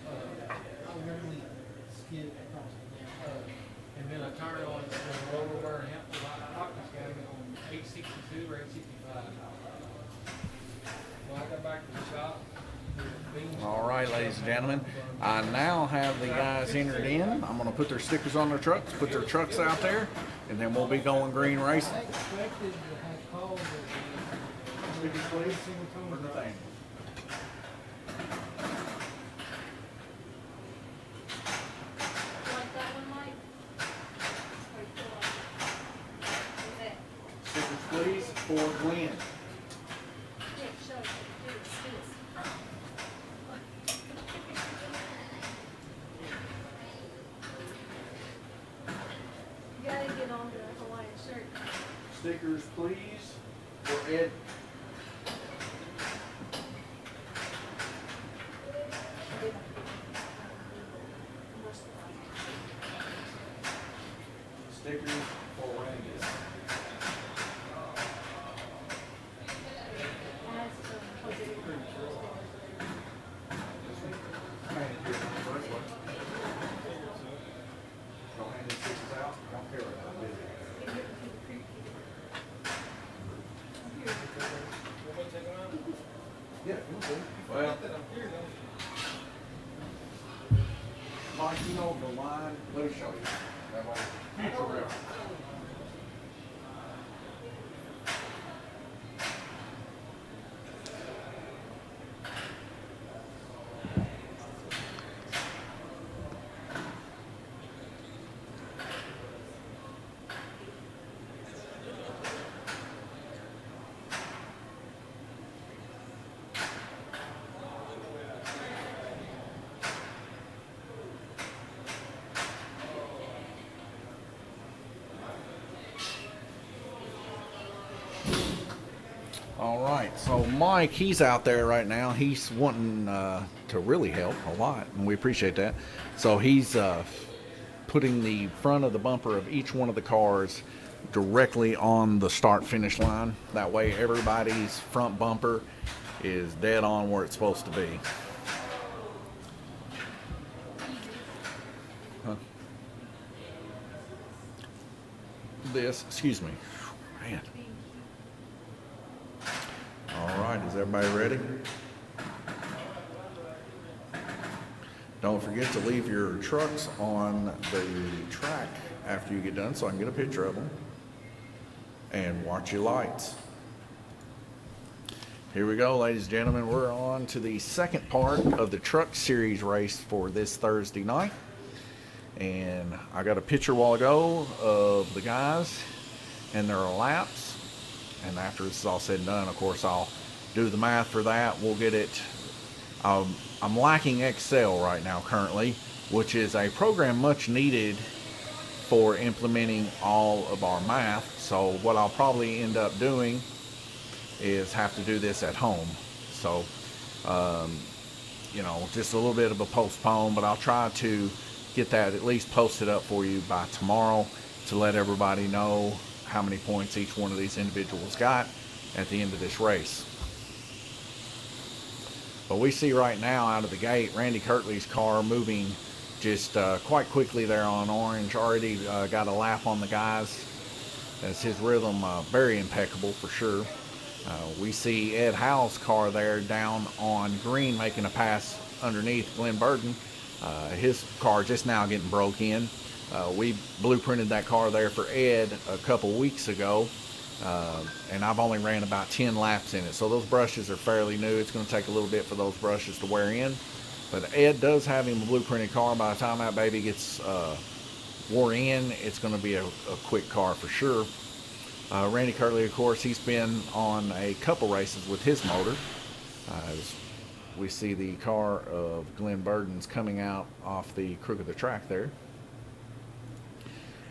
I rarely skid across the damn. And then I turned on the road over and Hampton, I thought this guy on 862 or 865. Well, I got back to the shop. All right, ladies and gentlemen, I now have the guys entered in. I'm gonna put their stickers on their trucks, put their trucks out there, and then we'll be going green racing. I expected to have calls of Stickers, please. single tone Where's the drive. thing? Like that one, Mike? It's pretty cool. What's that? Stickers, please, for Glenn. Yeah, show it. Do it. See this. You gotta get on the Hawaiian shirt. Stickers, please, for Ed. Stickers for Randy. Don't hand these stickers out. Don't care about it. Yeah, you'll do. Well, Mike, you know the line, let me show you. That way, future reference. right, so Mike, he's out there right now. He's wanting to really help a lot, and we appreciate that. So he's putting the front of the bumper of each one of the cars directly on the start-finish line. That way everybody's front bumper is dead on where it's supposed to be. Huh. Excuse me. Man. All right, is everybody ready? Don't forget to leave your trucks on the track after you get done so I can get a picture of them. And watch your lights. Here we go, ladies and gentlemen. We're on to the second part of the Truck Series race for this Thursday night. And I got a picture a while ago of the guys and their laps. And after this is all said and done, of course, I'll do the math for that. We'll get it. I'm lacking Excel right now currently, which is a program much needed for implementing all of our math. So what I'll probably end up doing is have to do this at home. So, you know, just a little bit of a postpone, but I'll try to get that at least posted up for you by tomorrow to let everybody know how many points each one of these individuals got at the end of this race. But we see right now out of the gate Randy Kirtley's car moving just quite quickly there on orange. Already got a lap on the guys. That's his rhythm, very impeccable for sure. We see Ed Howell's car there down on green making a pass underneath Glenn Burden. His car just now getting broke in. We blueprinted that car there for Ed a couple weeks ago, and I've only ran about 10 laps in it. So those brushes are fairly new. It's going to take a little bit for those brushes to wear in. But Ed does have him a blueprinted car. By the time that baby gets wore in, it's going to be a quick car for sure. Randy Kirtley, of course, he's been on a couple races with his motor. As we see the car of Glenn Burden's coming out off the crook of the track there,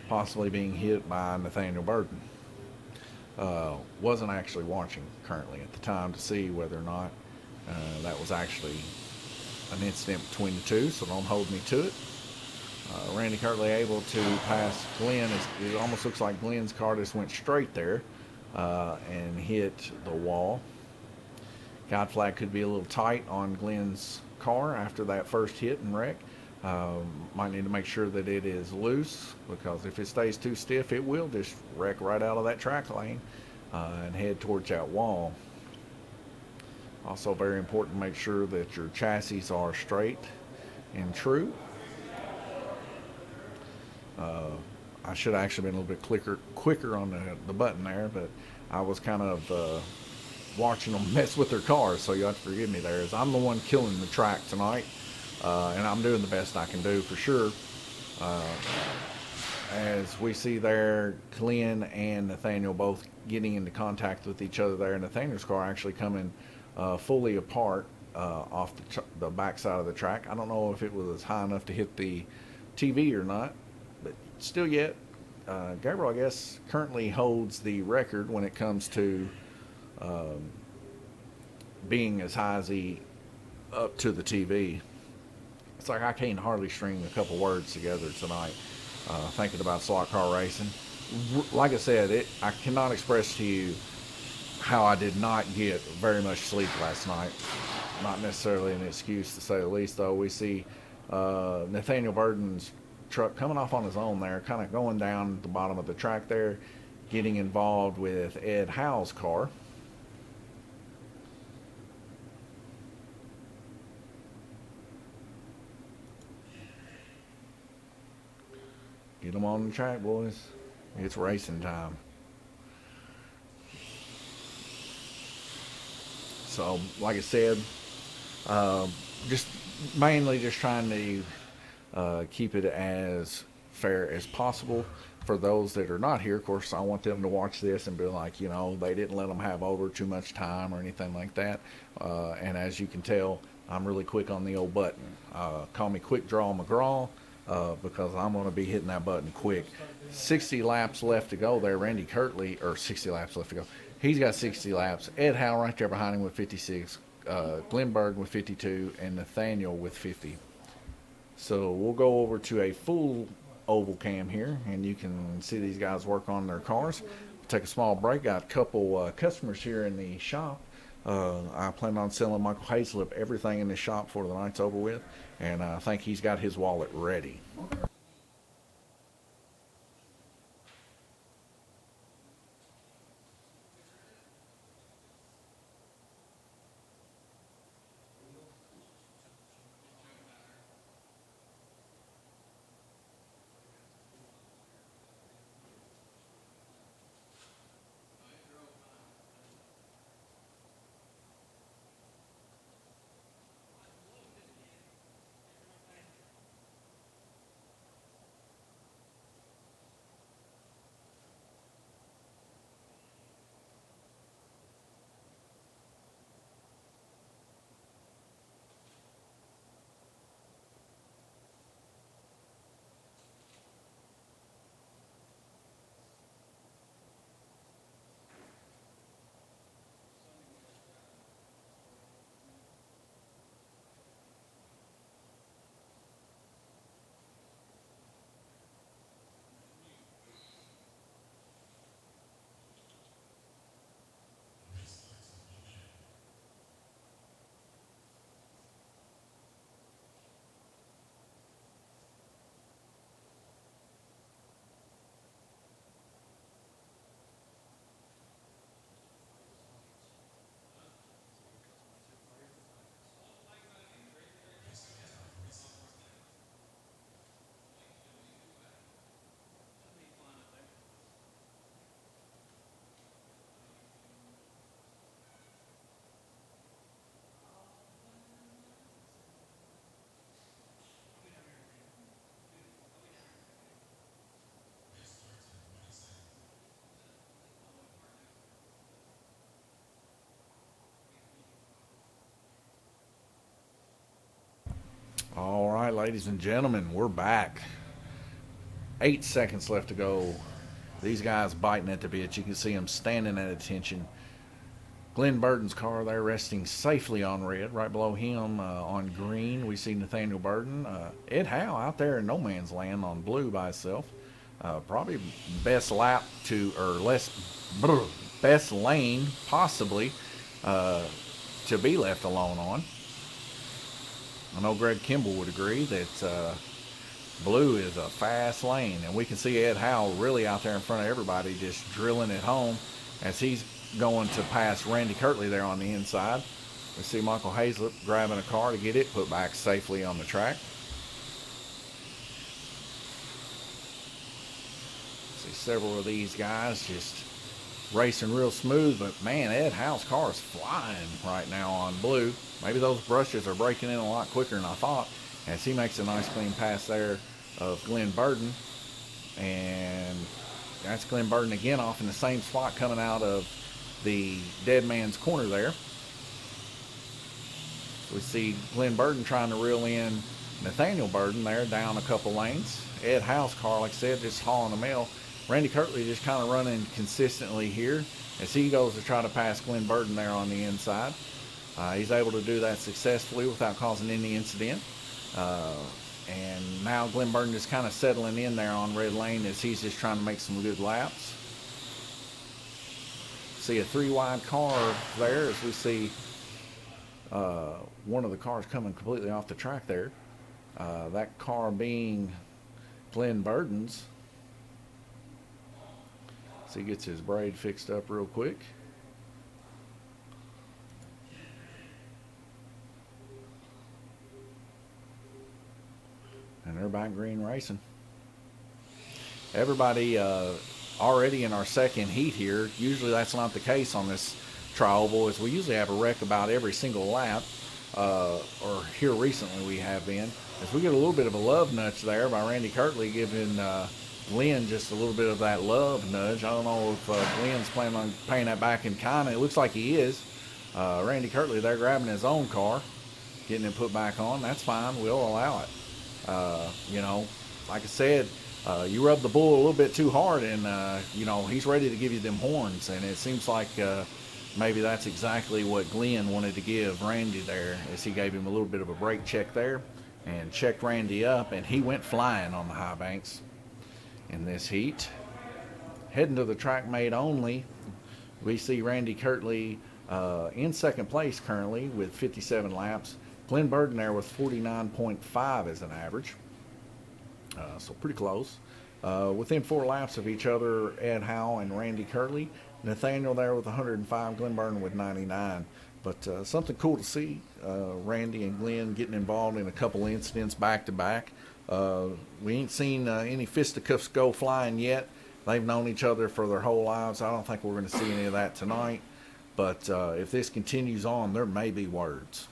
possibly being hit by Nathaniel Burden. Wasn't actually watching currently at the time to see whether or not that was actually an incident between the two, so don't hold me to it. Randy Kirtley able to pass Glenn. It almost looks like Glenn's car just went straight there and hit the wall. Guide flag could be a little tight on Glenn's car after that first hit and wreck. Might need to make sure that it is loose, because if it stays too stiff, it will just wreck right out of that track lane and head towards that wall. Also very important to make sure that your chassis are straight and true. I should have actually been a little bit quicker on the button there, but I was kind of watching them mess with their cars, so you have to forgive me there, as I'm the one killing the track tonight, and I'm doing the best I can do for sure. As we see there, Glenn and Nathaniel both getting into contact with each other there. Nathaniel's car actually coming fully apart off the back side of the track. I don't know if it was high enough to hit the TV or not, but still yet, Gabriel, I guess, currently holds the record when it comes to being as high as he up to the TV. It's like I can't hardly string a couple words together tonight thinking about slot car racing. Like I said, I cannot express to you how I did not get very much sleep last night. Not necessarily an excuse, to say the least, though. We see Nathaniel Burden's truck coming off on his own there, kind of going down the bottom of the track there, getting involved with Ed Howell's car. Get them on the track, boys. It's racing time. So, like I said, just mainly just trying to keep it as fair as possible for those that are not here. Of course, I want them to watch this and be like, you know, they didn't let them have over too much time or anything like that. And as you can tell, I'm really quick on the old button. Call me Quick Draw McGraw, because I'm going to be hitting that button quick. 60 laps left to go there. Randy Kirtley, or 60 laps left to go. He's got 60 laps. Ed Howe right there behind him with 56. Glenn Burton with 52, and Nathaniel with 50. So we'll go over to a full oval cam here, and you can see these guys work on their cars. Take a small break. Got a couple customers here in the shop. I plan on selling Michael Hazelip everything in the shop before the night's over with, and I think he's got his wallet ready. All right, ladies and gentlemen, we're back. 8 seconds left to go. These guys biting at the bit. You can see them standing at attention. Glenn Burton's car there resting safely on red. Right below him on green, we see Nathaniel Burton. Ed Howe out there in no man's land on blue by himself. Probably best lap to, or best lane possibly to be left alone on. I know Greg Kimball would agree that blue is a fast lane, and we can see Ed Howe really out there in front of everybody just drilling it home as he's going to pass Randy Kirtley there on the inside. We see Michael Hazelip grabbing a car to get it put back safely on the track. See several of these guys just racing real smooth, but man, Ed Howe's car is flying right now on blue. Maybe those brushes are breaking in a lot quicker than I thought, as he makes a nice clean pass there of Glenn Burton. And that's Glenn Burton again off in the same spot coming out of the dead man's corner there. We see Glenn Burton trying to reel in Nathaniel Burton there down a couple lanes. Ed Howe's car, like I said, just hauling the mail. Randy Kirtley just kind of running consistently here as he goes to try to pass Glenn Burton there on the inside. He's able to do that successfully without causing any incident. And now Glenn Burton is kind of settling in there on red lane as he's just trying to make some good laps. See a 3-wide car there as we see one of the cars coming completely off the track there. That car being Glenn Burton's. So he gets his braid fixed up real quick. And they're back green racing. Everybody already in our second heat here. Usually that's not the case on this tri-oval, as we usually have a wreck about every single lap. Or here recently we have been. As we get a little bit of a love nudge there by Randy Kirtley giving Glenn just a little bit of that love nudge. I don't know if Glenn's planning on paying that back in kind. It looks like he is. Randy Kirtley there grabbing his own car, getting it put back on. That's fine. We'll allow it. You know, like I said, you rub the bull a little bit too hard, and you know, he's ready to give you them horns. And it seems like maybe that's exactly what Glenn wanted to give Randy there, as he gave him a little bit of a brake check there and checked Randy up, and he went flying on the high banks in this heat. Heading to the track made only, we see Randy Kirtley in second place currently with 57 laps. Glenn Burden there with 49.5 as an average. So pretty close. Within 4 laps of each other, Ed Howe and Randy Kirtley. Nathaniel there with 105, Glenn Burden with 99. But something cool to see, Randy and Glenn getting involved in a couple incidents back to back. We ain't seen any fisticuffs go flying yet. They've known each other for their whole lives. I don't think we're going to see any of that tonight. But if this continues on, there may be words.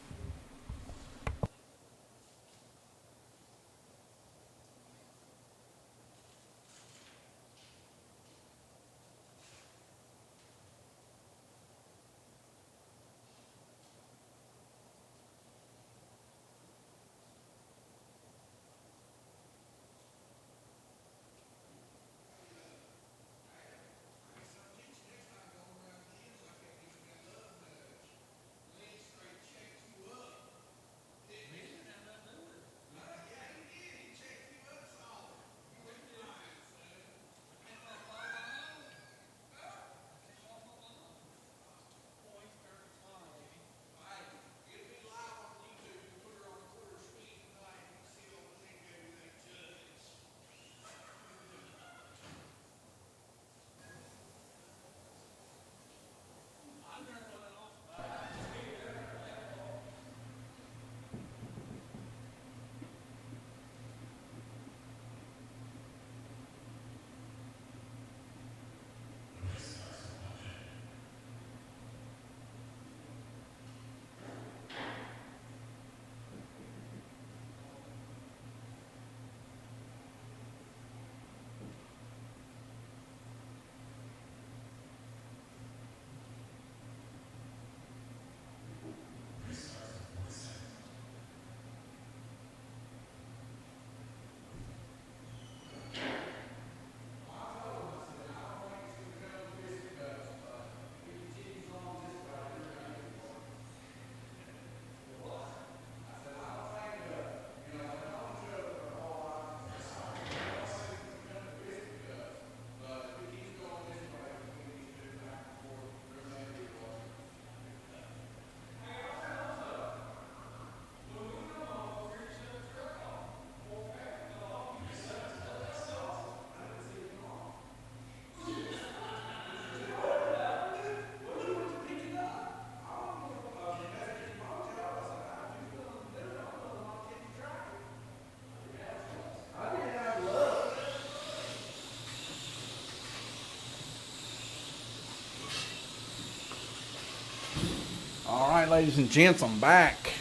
All right, ladies and gents, I'm back.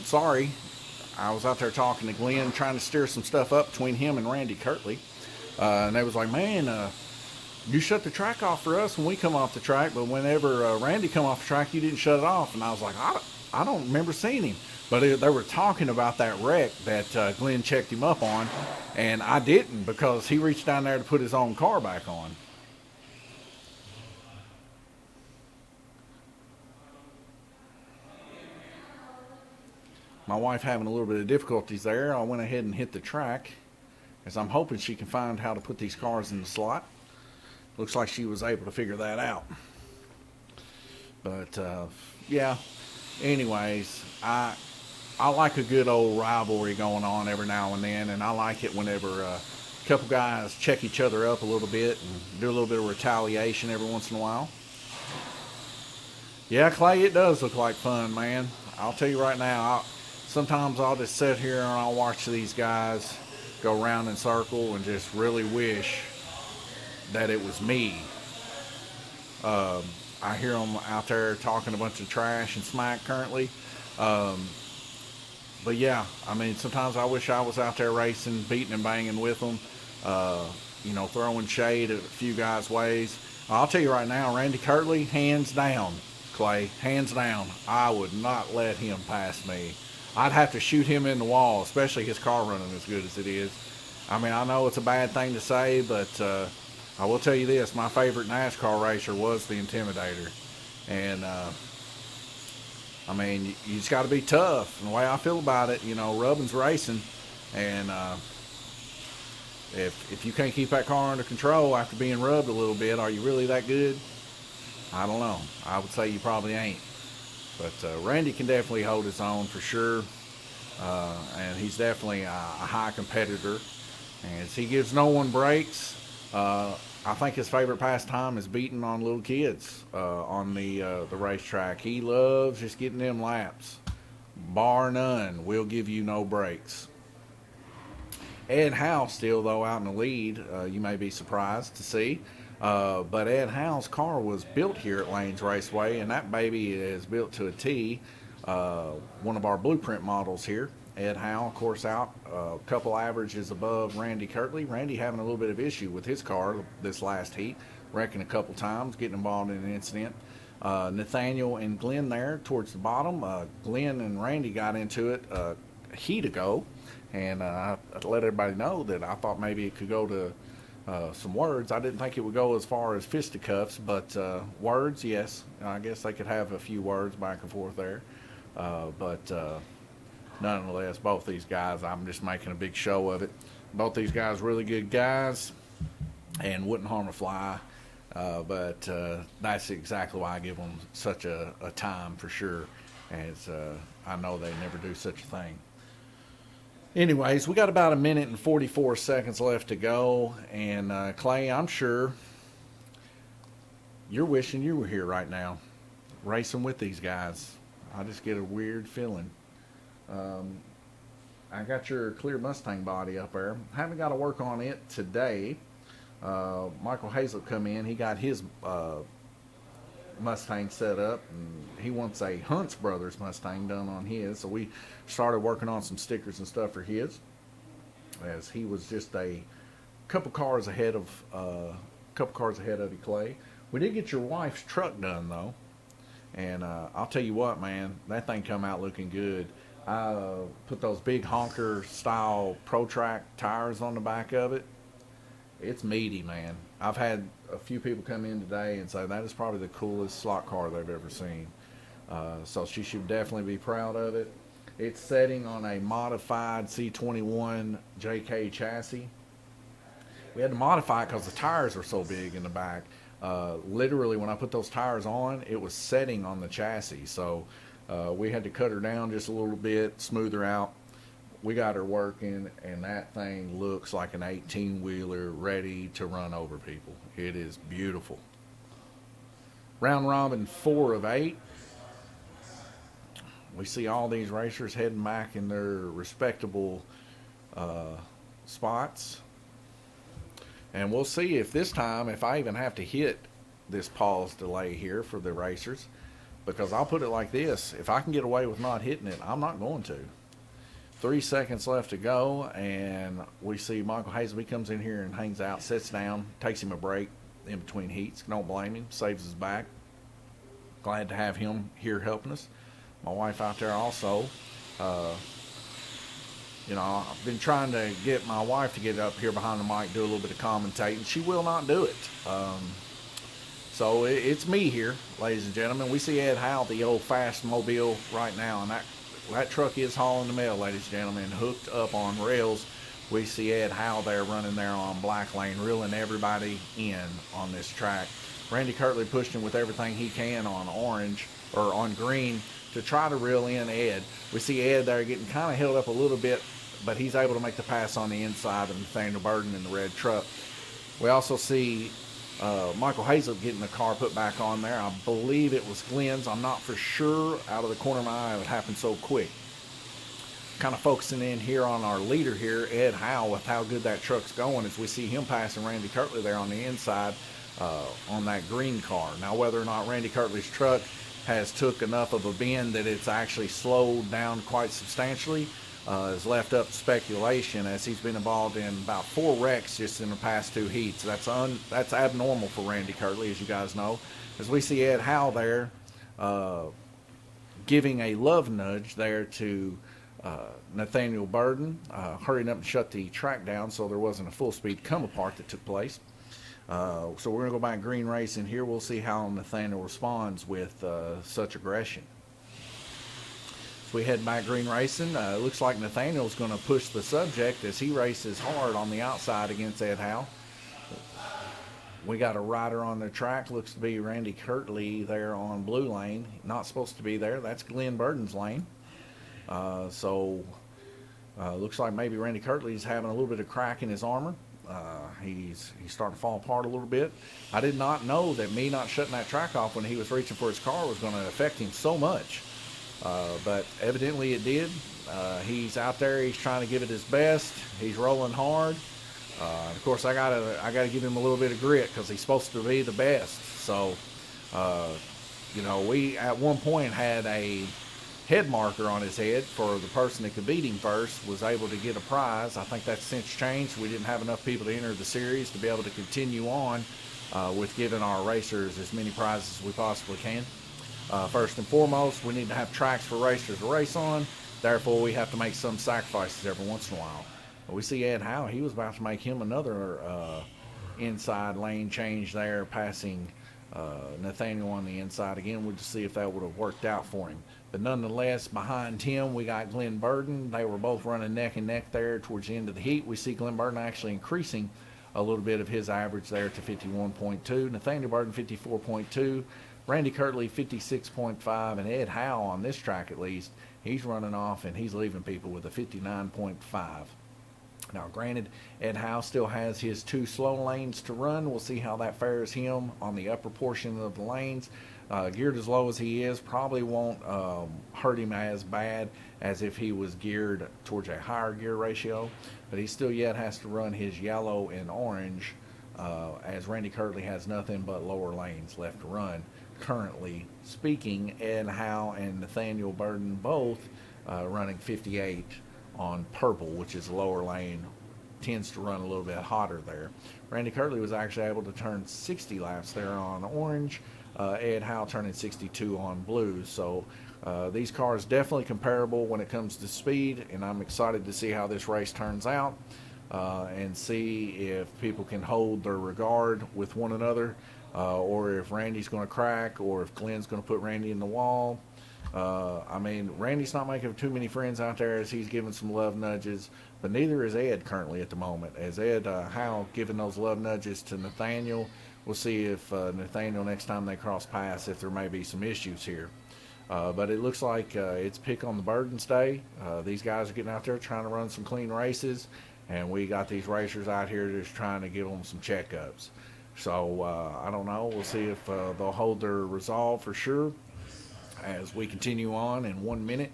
Sorry, I was out there talking to Glenn, trying to steer some stuff up between him and Randy Kirtley. And they was like, man, you shut the track off for us when we come off the track, but whenever Randy come off the track, you didn't shut it off. And I was like, I don't remember seeing him. But they were talking about that wreck that Glenn checked him up on, and I didn't, because he reached down there to put his own car back on. My wife having a little bit of difficulties there. I went ahead and hit the track, as I'm hoping she can find how to put these cars in the slot. Looks like she was able to figure that out. But yeah, anyways, I like a good old rivalry going on every now and then, and I like it whenever a couple guys check each other up a little bit and do a little bit of retaliation every once in a while. Yeah, Clay, it does look like fun, man. I'll tell you right now, sometimes I'll just sit here and I'll watch these guys go around in circle and just really wish that it was me. I hear them out there talking a bunch of trash and smack currently. But yeah, I mean, sometimes I wish I was out there racing, beating and banging with them, you know, throwing shade at a few guys' ways. I'll tell you right now, Randy Kirtley, hands down, Clay, hands down, I would not let him pass me. I'd have to shoot him in the wall, especially his car running as good as it is. I mean, I know it's a bad thing to say, but I will tell you this: my favorite NASCAR racer was the Intimidator, and I mean, you just got to be tough. And the way I feel about it, you know, Rubbin's racing, and if you can't keep that car under control after being rubbed a little bit, are you really that good? I don't know. I would say you probably ain't. But Randy can definitely hold his own for sure, and he's definitely a high competitor. And he gives no one breaks. I think his favorite pastime is beating on little kids on the racetrack. He loves just getting them laps. Bar none, we'll give you no breaks. Ed Howe still, though, out in the lead. You may be surprised to see. But Ed Howe's car was built here at Lanes Raceway, and that baby is built to a T. One of our blueprint models here. Ed Howe, of course, out a couple averages above Randy Kirtley. Randy having a little bit of issue with his car this last heat, wrecking a couple times, getting involved in an incident. Nathaniel and Glenn there towards the bottom. Glenn and Randy got into it a heat ago, and I let everybody know that I thought maybe it could go to some words. I didn't think it would go as far as fisticuffs, but words, yes. I guess they could have a few words back and forth there. But nonetheless, both these guys, I'm just making a big show of it. Both these guys really good guys and wouldn't harm a fly. But that's exactly why I give them such a time for sure, as I know they never do such a thing. Anyways, we got about 1 minute and 44 seconds left to go. And Clay, I'm sure you're wishing you were here right now, racing with these guys. I just get a weird feeling. I got your clear Mustang body up there. Haven't got to work on it today. Michael Hazel come in. He got his Mustang set up, and he wants a Hunts Brothers Mustang done on his. So we started working on some stickers and stuff for his, as he was just a couple cars ahead of you, Clay. We did get your wife's truck done though, and I'll tell you what, man, that thing come out looking good. I put those big honker style Pro Track tires on the back of it. It's meaty, man. I've had a few people come in today and say that is probably the coolest slot car they've ever seen. So she should definitely be proud of it. It's setting on a modified C21 JK chassis. We had to modify it because the tires were so big in the back. Literally, when I put those tires on, it was setting on the chassis. So we had to cut her down just a little bit, smooth her out. We got her working, and that thing looks like an 18-wheeler ready to run over people. It is beautiful. Round robin 4 of 8. We see all these racers heading back in their respectable spots. And we'll see if this time, if I even have to hit this pause delay here for the racers. Because I'll put it like this. If I can get away with not hitting it, I'm not going to. 3 seconds left to go, and we see Michael Hazelby comes in here and hangs out, sits down, takes him a break in between heats. Don't blame him. Saves his back. Glad to have him here helping us. My wife out there also. I've been trying to get my wife to get up here behind the mic, do a little bit of commentating. She will not do it. So it's me here, ladies and gentlemen. We see Ed Howe, the old fast mobile right now, and that truck is hauling the mail, ladies and gentlemen, hooked up on rails. We see Ed Howe there running there on Black Lane, reeling everybody in on this track. Randy Kirtley pushed him with everything he can on orange, or on green, to try to reel in Ed. We see Ed there getting kind of held up a little bit, but he's able to make the pass on the inside of Nathaniel Burden in the red truck. We also see Michael Hazel getting the car put back on there. I believe it was Glenn's. I'm not for sure. Out of the corner of my eye, it happened so quick. Kind of focusing in here on our leader here, Ed Howe, with how good that truck's going, as we see him passing Randy Kirtley there on the inside on that green car. Now, whether or not Randy Kirtley's truck has took enough of a bend that it's actually slowed down quite substantially is left up to speculation, as he's been involved in about 4 wrecks just in the past 2 heats. That's abnormal for Randy Kirtley, as you guys know. As we see Ed Howe there giving a love nudge there to Nathaniel Burden hurrying up and shut the track down so there wasn't a full speed come apart that took place. So we're going to go by green racing here. We'll see how Nathaniel responds with such aggression. So we head back green racing. It looks like Nathaniel's going to push the subject as he races hard on the outside against Ed Howe. We got a rider on the track. Looks to be Randy Kirtley there on blue lane. Not supposed to be there. That's Glenn Burden's lane. Looks like maybe Randy Kirtley's having a little bit of crack in his armor. He's starting to fall apart a little bit. I did not know that me not shutting that track off when he was reaching for his car was going to affect him so much. But evidently it did. He's out there. He's trying to give it his best. He's rolling hard. Of course, I gotta give him a little bit of grit because he's supposed to be the best. So, we at one point had a head marker on his head for the person that could beat him first was able to get a prize. I think that's since changed. We didn't have enough people to enter the series to be able to continue on with giving our racers as many prizes as we possibly can. First and foremost, we need to have tracks for racers to race on. Therefore, we have to make some sacrifices every once in a while. We see Ed Howe. He was about to make him another inside lane change there, passing Nathaniel on the inside again. We'll just see if that would have worked out for him. But nonetheless, behind him, we got Glenn Burden. They were both running neck and neck there towards the end of the heat. We see Glenn Burden actually increasing a little bit of his average there to 51.2. Nathaniel Burden, 54.2. Randy Kirtley, 56.5. And Ed Howe, on this track at least, he's running off and he's leaving people with a 59.5. Now, granted, Ed Howe still has his 2 slow lanes to run. We'll see how that fares him on the upper portion of the lanes. Geared as low as he is, probably won't hurt him as bad as if he was geared towards a higher gear ratio. But he still yet has to run his yellow and orange, as Randy Kirtley has nothing but lower lanes left to run. Currently speaking, Ed Howe and Nathaniel Burden both running 58 on purple, which is lower lane, tends to run a little bit hotter there. Randy Kirtley was actually able to turn 60 laps there on orange. Ed Howe turning 62 on blue. So these cars definitely comparable when it comes to speed, and I'm excited to see how this race turns out and see if people can hold their regard with one another, or if Randy's going to crack, or if Glenn's going to put Randy in the wall. Randy's not making too many friends out there as he's giving some love nudges, but neither is Ed currently at the moment. As Ed Howe giving those love nudges to Nathaniel, we'll see if Nathaniel, next time they cross paths, if there may be some issues here. But it looks like it's pick on the Burdens day. These guys are getting out there trying to run some clean races, and we got these racers out here just trying to give them some checkups. So I don't know. We'll see if they'll hold their resolve for sure as we continue on in 1 minute,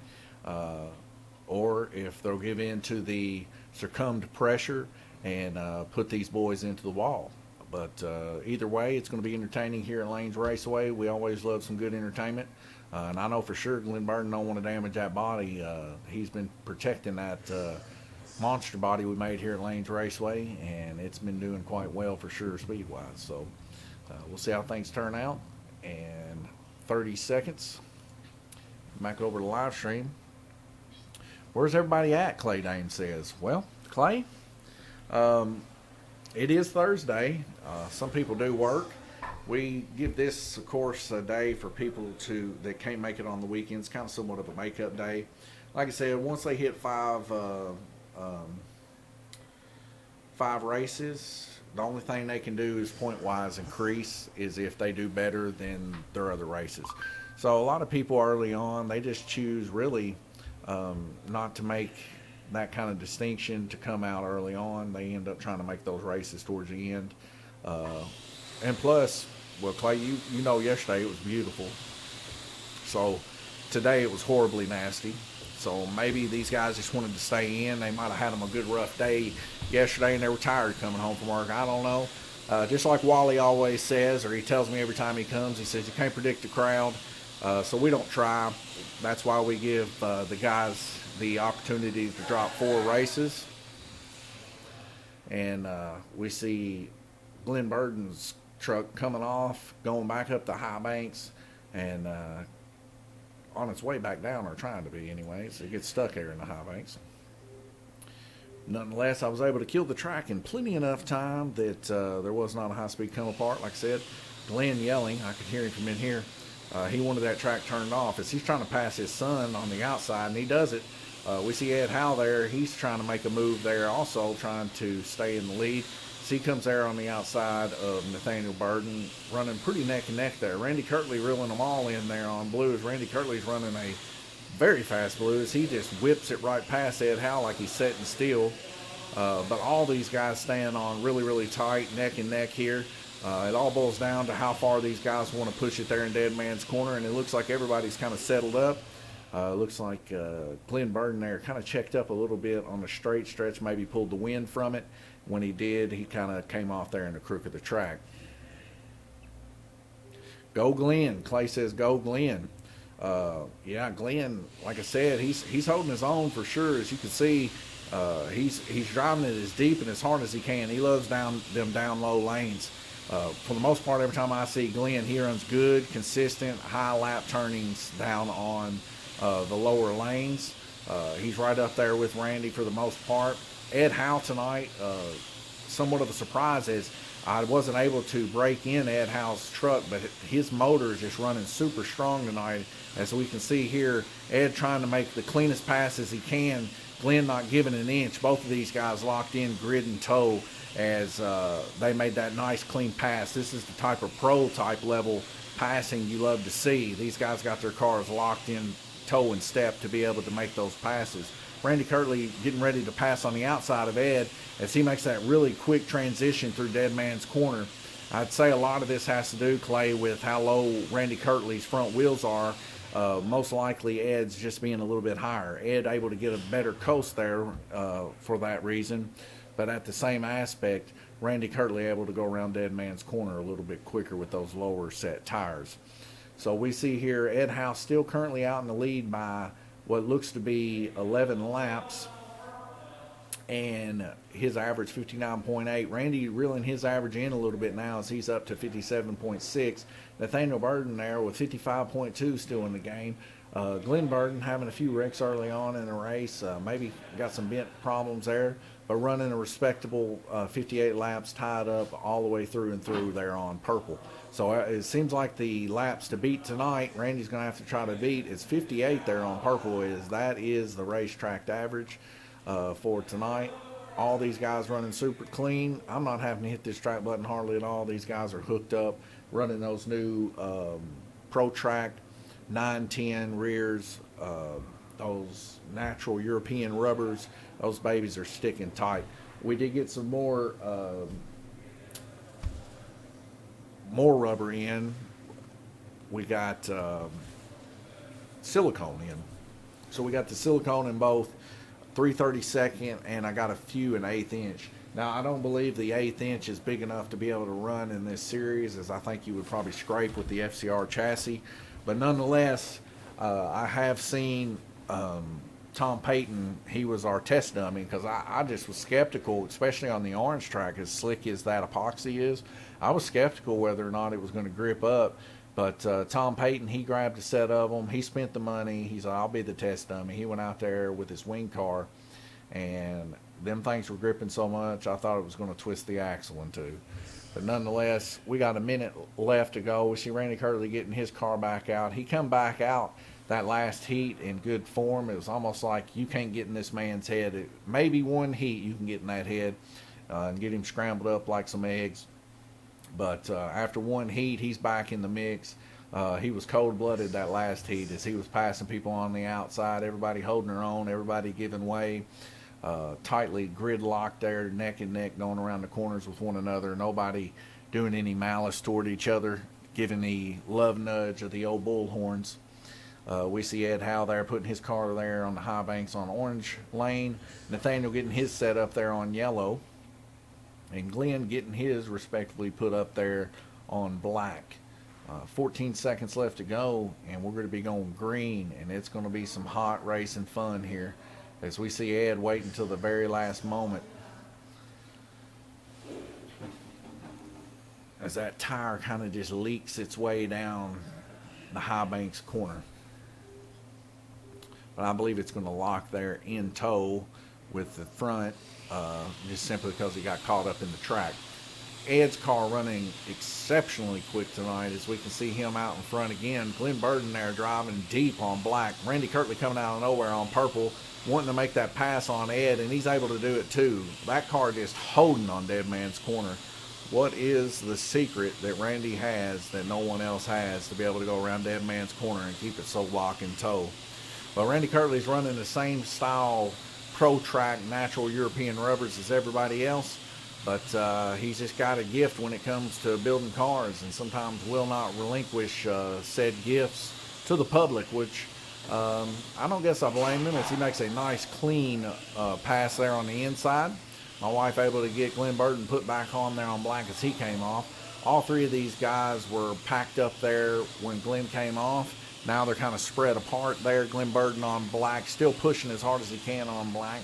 or if they'll give in to the succumb to pressure and put these boys into the wall. But either way, it's going to be entertaining here at Lanes Raceway. We always love some good entertainment. And I know for sure Glenn Burden don't want to damage that body. He's been protecting that monster body we made here at Lanes Raceway, and it's been doing quite well for sure speed-wise. So we'll see how things turn out. And 30 seconds. Back over to the live stream. Where's everybody at, Clay Dane says. Well, Clay, it is Thursday. Some people do work. We give this, of course, a day for people that can't make it on the weekends, kind of somewhat of a makeup day. Like I said, once they hit five races, the only thing they can do is point-wise increase is if they do better than their other races. So a lot of people early on, they just choose really not to make that kind of distinction to come out early on. They end up trying to make those races towards the end. And plus, well, Clay, you know yesterday it was beautiful. So today it was horribly nasty. So maybe these guys just wanted to stay in. They might have had them a good rough day yesterday and they were tired coming home from work. I don't know. Just like Wally always says, or he tells me every time he comes, he says, you can't predict the crowd. So we don't try. That's why we give the guys the opportunity to drop 4 races. And we see Glenn Burden's truck coming off, going back up the high banks, and on its way back down, or trying to be anyways. It gets stuck there in the high banks. Nonetheless, I was able to kill the track in plenty enough time that there was not a high-speed come apart. Like I said, Glenn yelling, I could hear him from in here. He wanted that track turned off as he's trying to pass his son on the outside, and he does it. We see Ed Howe there. He's trying to make a move there also, trying to stay in the lead. So he comes there on the outside of Nathaniel Burden, running pretty neck and neck there. Randy Kirtley reeling them all in there on blues. Randy Kirtley's running a very fast blues. He just whips it right past Ed Howe like he's setting still. But all these guys staying on really, really tight, neck and neck here. It all boils down to how far these guys want to push it there in Dead Man's Corner, and it looks like everybody's kind of settled up. Looks like Glenn Burden there kind of checked up a little bit on the straight stretch, maybe pulled the wind from it. When he did, he kind of came off there in the crook of the track. Go Glenn. Clay says go Glenn. Yeah, Glenn, like I said, he's holding his own for sure. As you can see, he's driving it as deep and as hard as he can. He loves them down low lanes. For the most part, every time I see Glenn, he runs good, consistent, high lap turnings down on the lower lanes. He's right up there with Randy for the most part. Ed Howe tonight, somewhat of a surprise, as I wasn't able to break in Ed Howe's truck, but his motor is just running super strong tonight. As we can see here, Ed trying to make the cleanest passes he can. Glenn not giving an inch. Both of these guys locked in grid and toe as they made that nice clean pass. This is the type of pro type level passing you love to see. These guys got their cars locked in toe and step to be able to make those passes. Randy Kirtley getting ready to pass on the outside of Ed as he makes that really quick transition through Dead Man's Corner. I'd say a lot of this has to do, Clay, with how low Randy Kirtley's front wheels are. Most likely Ed's just being a little bit higher. Ed able to get a better coast there for that reason. But at the same aspect, Randy Kirtley able to go around Dead Man's Corner a little bit quicker with those lower set tires. So we see here Ed House still currently out in the lead by what looks to be 11 laps, and his average 59.8. Randy reeling his average in a little bit now as he's up to 57.6. Nathaniel Burden there with 55.2 still in the game. Glenn Burden having a few wrecks early on in the race, maybe got some bent problems there, but running a respectable 58 laps tied up all the way through and through there on purple. So it seems like the laps to beat tonight, Randy's going to have to try to beat. It's 58 there on purple. That is the racetrack average for tonight. All these guys running super clean. I'm not having to hit this track button hardly at all. These guys are hooked up, running those new Pro Track 910 rears, those natural European rubbers. Those babies are sticking tight. We did get some more rubber in. We got silicone in. So we got the silicone in both 3/32 and I got a few in 1/8 inch. Now I don't believe the 1/8 inch is big enough to be able to run in this series, as I think you would probably scrape with the FCR chassis. But nonetheless, I have seen Tom Payton. He was our test dummy because I just was skeptical, especially on the orange track, as slick as that epoxy is. I was skeptical whether or not it was going to grip up. But Tom Payton, he grabbed a set of them. He spent the money. He said, I'll be the test dummy. He went out there with his wing car, and them things were gripping so much, I thought it was going to twist the axle in two. But nonetheless, we got a minute left to go. We see Randy Kirtley getting his car back out. He come back out that last heat in good form. It was almost like you can't get in this man's head. Maybe one heat you can get in that head and get him scrambled up like some eggs. But after one heat, he's back in the mix. He was cold-blooded that last heat as he was passing people on the outside, everybody holding their own, everybody giving way, tightly gridlocked there, neck and neck, going around the corners with one another, nobody doing any malice toward each other, giving the love nudge of the old bullhorns. We see Ed Howe there putting his car there on the high banks on orange lane, Nathaniel getting his set up there on yellow, and Glenn getting his respectively put up there on black. 14 seconds left to go, and we're going to be going green, and it's going to be some hot racing fun here as we see Ed wait until the very last moment as that tire kind of just leaks its way down the high banks corner. but I believe it's going to lock there in tow with the front, just simply because he got caught up in the track. Ed's car running exceptionally quick tonight, as we can see him out in front again. Glenn Burden there driving deep on black. Randy Kirtley coming out of nowhere on purple, wanting to make that pass on Ed, and he's able to do it too. That car just holding on Dead Man's Corner. What is the secret that Randy has that no one else has to be able to go around Dead Man's Corner and keep it so lock and tow? Well, Randy Kirtley's running the same style Pro Track natural European rubbers as everybody else, but he's just got a gift when it comes to building cars, and sometimes will not relinquish said gifts to the public, which I don't guess I blame him, as he makes a nice clean pass there on the inside. My wife able to get Glenn Burden put back on there on black as he came off. All three of these guys were packed up there when Glenn came off. Now they're kind of spread apart there. Glenn Burden on black, still pushing as hard as he can on black.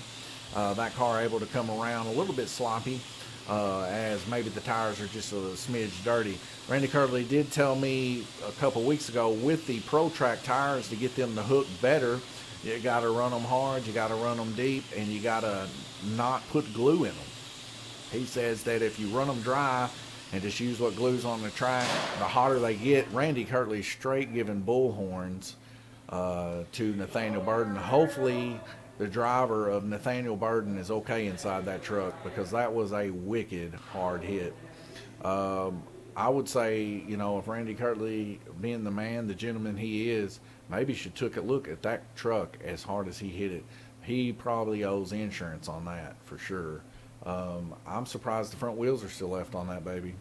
That car able to come around a little bit sloppy, as maybe the tires are just a smidge dirty. Randy Kirtley did tell me a couple weeks ago, with the Pro Track tires, to get them to hook better, you got to run them hard, you got to run them deep, and you got to not put glue in them. He says that if you run them dry and just use what glue's on the track, the hotter they get. Randy Kirtley straight giving bullhorns to Nathaniel Burden. Hopefully the driver of Nathaniel Burden is okay inside that truck, because that was a wicked hard hit. I would say, you know, if Randy Kirtley, being the man, the gentleman he is, maybe should took a look at that truck as hard as he hit it. He probably owes insurance on that for sure. I'm surprised the front wheels are still left on that baby.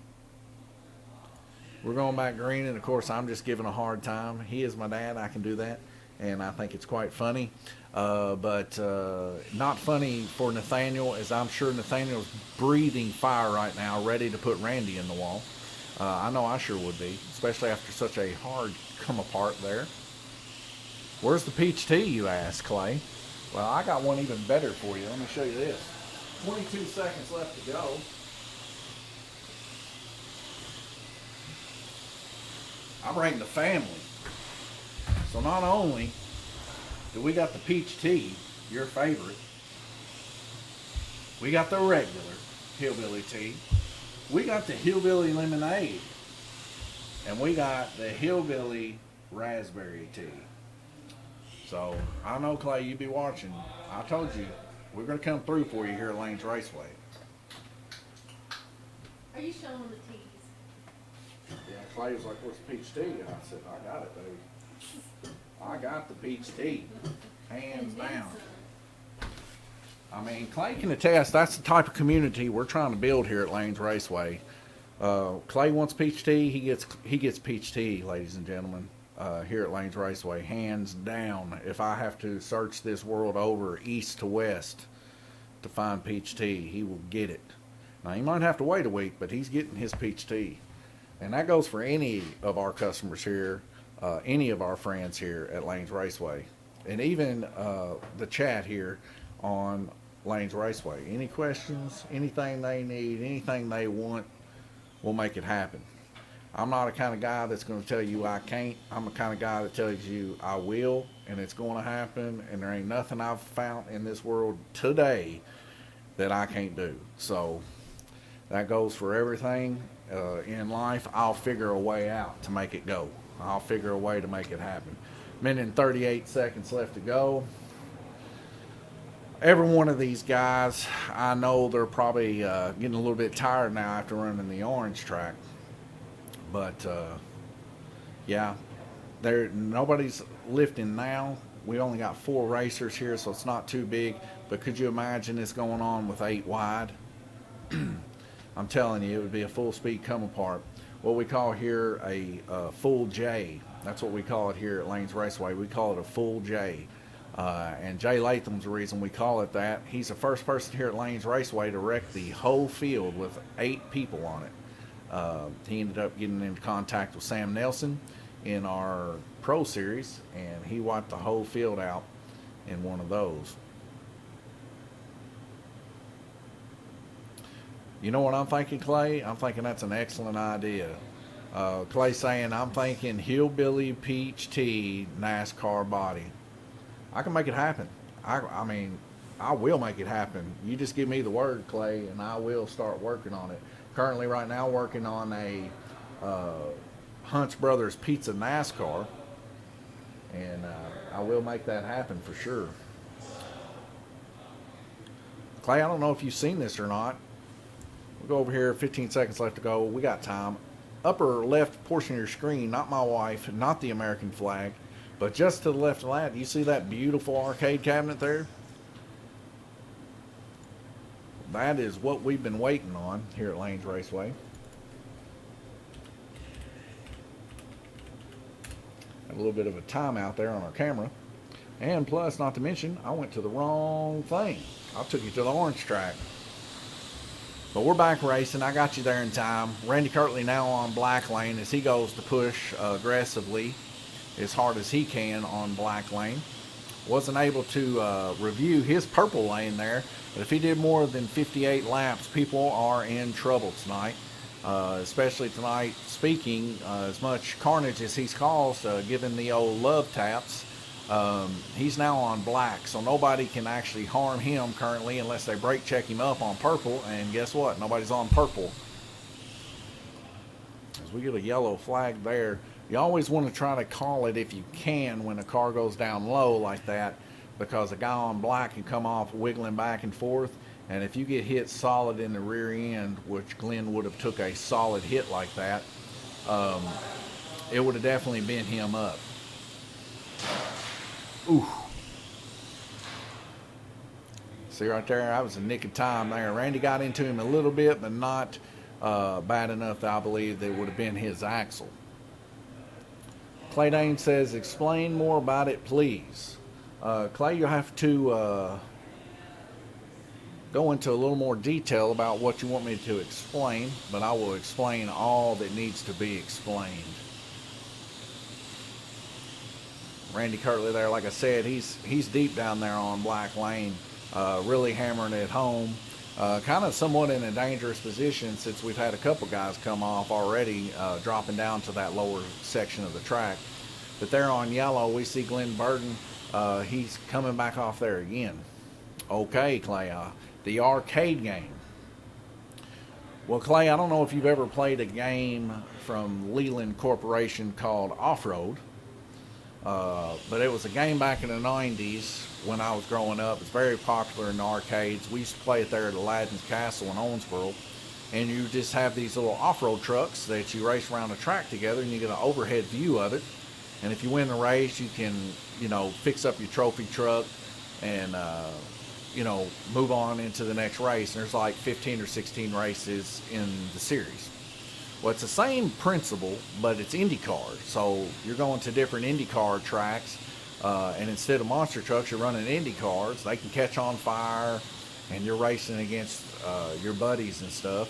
We're going back green, and of course I'm just giving a hard time. He is my dad, I can do that, and I think it's quite funny. But not funny for Nathaniel, as I'm sure Nathaniel's breathing fire right now, ready to put Randy in the wall. I know I sure would be, especially after such a hard come apart there. Where's the peach tea, you ask, Clay? Well, I got one even better for you. Let me show you this. 22 seconds left to go. I bring the family. So not only do we got the peach tea, your favorite, we got the regular hillbilly tea, we got the hillbilly lemonade, and we got the hillbilly raspberry tea. So I know, Clay, you be watching. I told you we're gonna come through for you here at Lanes Raceway. Are you showing the teas? Yeah, Clay was like, "Where's the peach tea?" And I said, "I got it, baby. I got the peach tea, hands down." I mean, Clay can attest. That's the type of community we're trying to build here at Lanes Raceway. Clay wants peach tea. He gets peach tea, ladies and gentlemen. Here at Lanes Raceway, hands down. If I have to search this world over east to west to find peach tea, he will get it. Now, he might have to wait a week, but he's getting his peach tea. And that goes for any of our customers here, any of our friends here at Lanes Raceway, and even the chat here on Lanes Raceway. Any questions, anything they need, anything they want, we'll make it happen. I'm not the kind of guy that's going to tell you I can't. I'm the kind of guy that tells you I will, and it's going to happen, and there ain't nothing I've found in this world today that I can't do. So that goes for everything in life. I'll figure a way out to make it go. I'll figure a way to make it happen. Minute and 38 seconds left to go. Every one of these guys, I know they're probably getting a little bit tired now after running the orange track. But yeah, nobody's lifting now. We only got 4 racers here, so it's not too big. But could you imagine this going on with 8 wide? I'm telling you, it would be a full speed come apart. What we call here a full J. That's what we call it here at Lanes Raceway. We call it a full J. And Jay Latham's the reason we call it that. He's the first person here at Lanes Raceway to wreck the whole field with 8 people on it. He ended up getting into contact with Sam Nelson in our Pro Series, and he wiped the whole field out in one of those. You know what I'm thinking, Clay? I'm thinking that's an excellent idea. Clay saying, I'm thinking hillbilly peach tea NASCAR body. I can make it happen. I mean, I will make it happen. You just give me the word, Clay, and I will start working on it. Currently, right now, working on a Hunt's Brothers Pizza NASCAR, and I will make that happen for sure. Clay, I don't know if you've seen this or not. We'll go over here, 15 seconds left to go. We got time. Upper left portion of your screen, not my wife, not the American flag, but just to the left of that, you see that beautiful arcade cabinet there? That is what we've been waiting on here at Lanes Raceway. Had a little bit of a timeout there on our camera. And plus, not to mention, I went to the wrong thing. I took you to the orange track. But we're back racing. I got you there in time. Randy Kirtley now on black lane as he goes to push aggressively as hard as he can on black lane. Wasn't able to review his purple lane there, but if he did more than 58 laps, people are in trouble tonight. Especially tonight, speaking as much carnage as he's caused, given the old love taps. He's now on black, so nobody can actually harm him currently unless they brake check him up on purple, and guess what? Nobody's on purple. As we get a yellow flag there, you always want to try to call it if you can when a car goes down low like that, because a guy on black can come off wiggling back and forth, and if you get hit solid in the rear end, which Glenn would have took a solid hit like that, it would have definitely been him up. Ooh. See right there, that was a nick of time there. Randy got into him a little bit, but not bad enough that I believe that it would have been his axle. Clay Dane says, explain more about it, please. Clay, you'll have to go into a little more detail about what you want me to explain, but I will explain all that needs to be explained. Randy Kirtley there, like I said, he's deep down there on black lane, really hammering it home. Kind of somewhat in a dangerous position since we've had a couple guys come off already, dropping down to that lower section of the track. But there on yellow, we see Glenn Burton. He's coming back off there again. Okay, Clay, the arcade game. Well, Clay, I don't know if you've ever played a game from Leland Corporation called Off-Road. But it was a game back in the 90s when I was growing up. It's very popular in the arcades. We used to play it there at Aladdin's Castle in Owensboro. And you just have these little off-road trucks that you race around the track together, and you get an overhead view of it. And if you win the race, you can, fix up your trophy truck and, move on into the next race. And there's like 15 or 16 races in the series. Well, it's the same principle, but it's IndyCar. So you're going to different IndyCar tracks, and instead of monster trucks, you're running IndyCars. They can catch on fire, and you're racing against your buddies and stuff.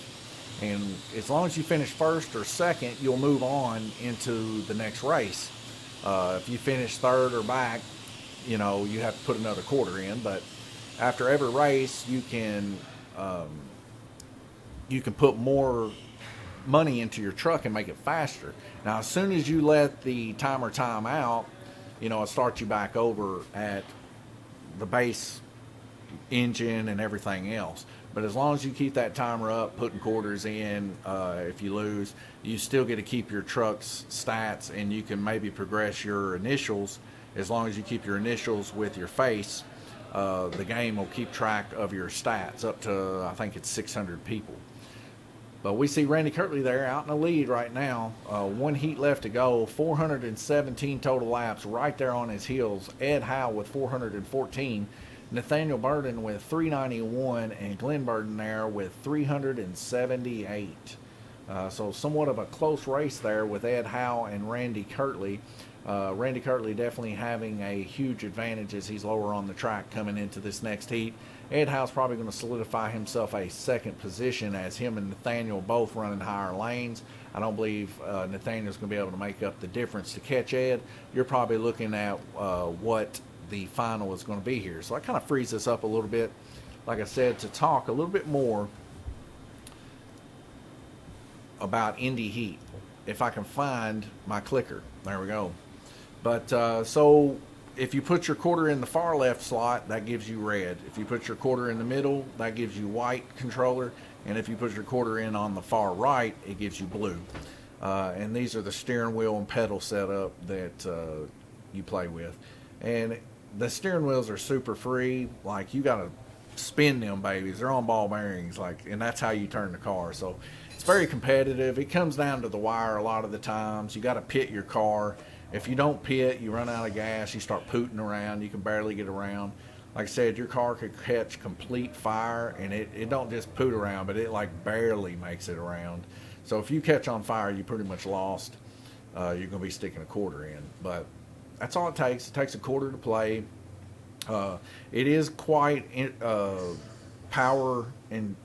And as long as you finish first or second, you'll move on into the next race. If you finish third or back, you have to put another quarter in. But after every race, you can put more money into your truck and make it faster. Now, as soon as you let the timer time out, it starts you back over at the base engine and everything else. But as long as you keep that timer up, putting quarters in, if you lose, you still get to keep your truck's stats, and you can maybe progress your initials. As long as you keep your initials with your face, the game will keep track of your stats up to, I think it's 600 people. But we see Randy Kirtley there out in the lead right now. One heat left to go, 417 total laps right there on his heels. Ed Howe with 414. Nathaniel Burton with 391, and Glenn Burton there with 378. So somewhat of a close race there with Ed Howe and Randy Kirtley. Randy Kirtley definitely having a huge advantage as he's lower on the track coming into this next heat. Ed Howe's probably going to solidify himself a second position as him and Nathaniel both running higher lanes. I don't believe Nathaniel's going to be able to make up the difference to catch Ed. You're probably looking at what the final is going to be here. So that kind of frees us up a little bit, like I said, to talk a little bit more about Indy Heat. If I can find my clicker. There we go. But so if you put your quarter in the far left slot, that gives you red. If you put your quarter in the middle, that gives you white controller. And if you put your quarter in on the far right, it gives you blue. And these are the steering wheel and pedal setup that you play with. And the steering wheels are super free. Like, you got to spin them babies. They're on ball bearings, like, and that's how you turn the car. So it's very competitive. It comes down to the wire a lot of the times. You got to pit your car. If you don't pit, you run out of gas. You start pooting around. You can barely get around. Like I said, your car could catch complete fire, and it don't just poot around, but it like barely makes it around. So if you catch on fire, you pretty much lost. You're going to be sticking a quarter in. But that's all it takes. It takes a quarter to play. It is quite power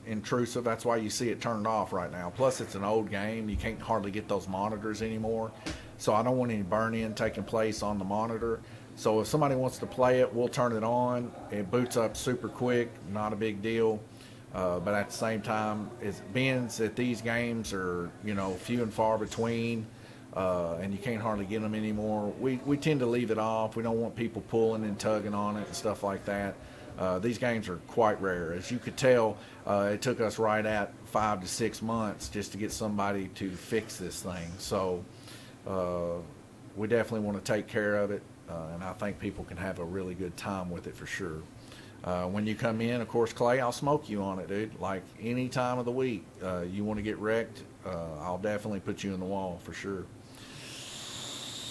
intrusive. That's why you see it turned off right now. Plus, it's an old game. You can't hardly get those monitors anymore. So I don't want any burn-in taking place on the monitor. So if somebody wants to play it, we'll turn it on. It boots up super quick, not a big deal. But at the same time, it means that these games are, few and far between, and you can't hardly get them anymore. We tend to leave it off. We don't want people pulling and tugging on it and stuff like that. These games are quite rare. As you could tell, it took us right at 5 to 6 months just to get somebody to fix this thing. So we definitely want to take care of it, and I think people can have a really good time with it for sure. When you come in, of course, Clay, I'll smoke you on it, dude. Like, any time of the week you want to get wrecked, I'll definitely put you in the wall for sure.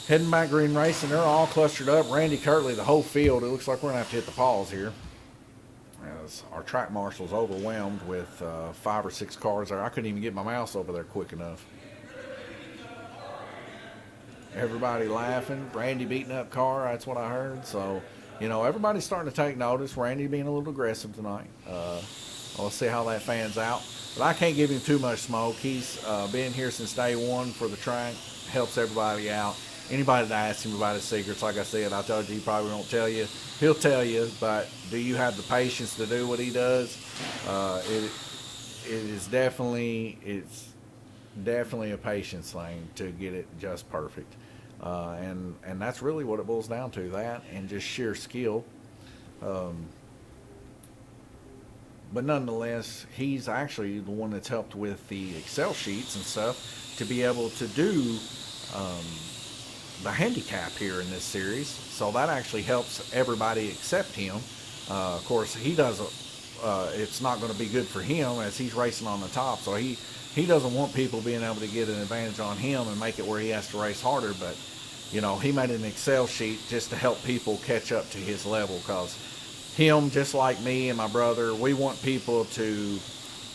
Heading back Green Racing, they're all clustered up. Randy Kirtley, the whole field. It looks like we're going to have to hit the pause here, as our track marshal's overwhelmed with 5 or 6 cars there. I couldn't even get my mouse over there quick enough. Everybody laughing. Randy beating up car. That's what I heard. So, everybody's starting to take notice. Randy being a little aggressive tonight. Let's see how that fans out. But I can't give him too much smoke. He's been here since day one for the track. Helps everybody out. Anybody that asks him about his secrets, like I said, I told you he probably won't tell you. He'll tell you, but do you have the patience to do what he does? It's definitely a patience thing to get it just perfect. And that's really what it boils down to, that and just sheer skill. But nonetheless, he's actually the one that's helped with the Excel sheets and stuff to be able to do the handicap here in this series. So that actually helps everybody except him. Of course, he doesn't. It's not going to be good for him as he's racing on the top. So he doesn't want people being able to get an advantage on him and make it where he has to race harder. But, he made an Excel sheet just to help people catch up to his level, because him, just like me and my brother, we want people to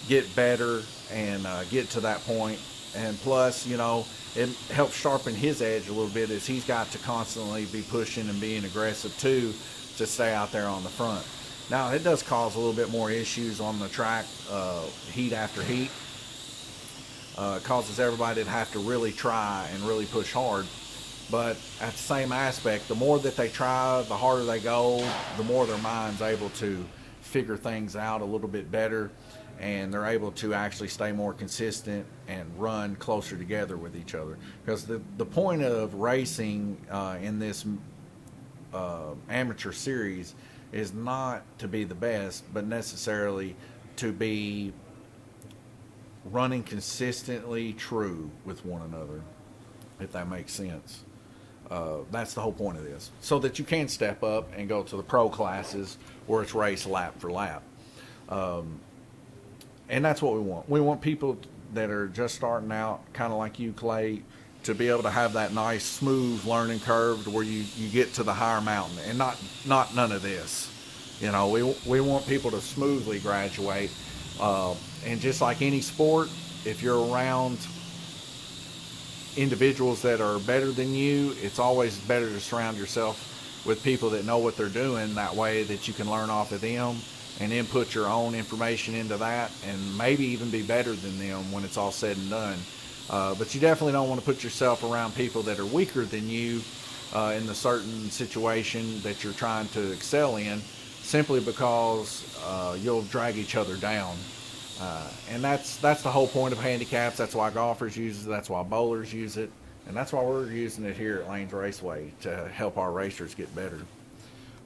get better and get to that point. And plus, it helps sharpen his edge a little bit, as he's got to constantly be pushing and being aggressive too to stay out there on the front. Now, it does cause a little bit more issues on the track, heat after heat. It causes everybody to have to really try and really push hard. But at the same aspect, the more that they try, the harder they go, the more their mind's able to figure things out a little bit better, and they're able to actually stay more consistent and run closer together with each other. Because the point of racing in this amateur series is not to be the best, but necessarily to be running consistently true with one another, if that makes sense. That's the whole point of this, so that you can step up and go to the pro classes where it's race lap for lap. And that's what we want. We want people that are just starting out, kind of like you, Clay, to be able to have that nice, smooth learning curve to where you get to the higher mountain, and not none of this. We want people to smoothly graduate. And just like any sport, if you're around individuals that are better than you, it's always better to surround yourself with people that know what they're doing. That way that you can learn off of them and input your own information into that, and maybe even be better than them when it's all said and done. But you definitely don't want to put yourself around people that are weaker than you in the certain situation that you're trying to excel in, simply because you'll drag each other down. And that's the whole point of handicaps. That's why golfers use it. That's why bowlers use it. And that's why we're using it here at Lanes Raceway, to help our racers get better.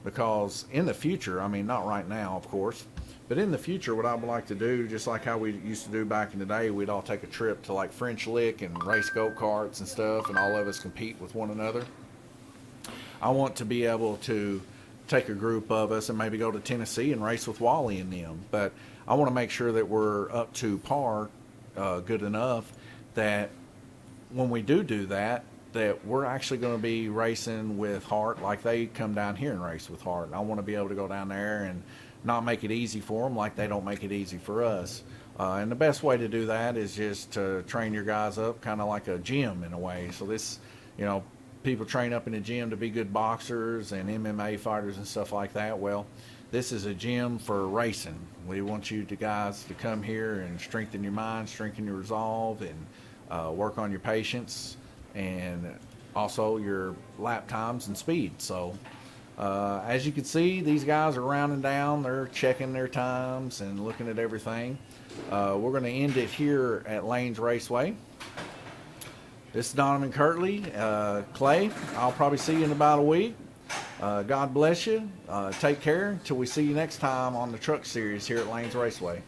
because in the future, I mean, not right now, of course, but in the future, what I would like to do, just like how we used to do back in the day, we'd all take a trip to like French Lick and race go-karts and stuff, and all of us compete with one another. I want to be able to take a group of us and maybe go to Tennessee and race with Wally and them. But I want to make sure that we're up to par, good enough that when we do that, that we're actually going to be racing with Hart like they come down here and race with Hart. I want to be able to go down there and not make it easy for them like they don't make it easy for us. And the best way to do that is just to train your guys up kind of like a gym in a way. So this, you know, people train up in a gym to be good boxers and MMA fighters and stuff like that. Well, this is a gym for racing. We want you to guys to come here and strengthen your mind, strengthen your resolve, and work on your patience and also your lap times and speed. So as you can see, these guys are rounding down. They're checking their times and looking at everything. We're going to end it here at Lanes Raceway. This is Donovan Kirtley. Clay, I'll probably see you in about a week. God bless you. Take care until we see you next time on the Truck Series here at Lanes Raceway.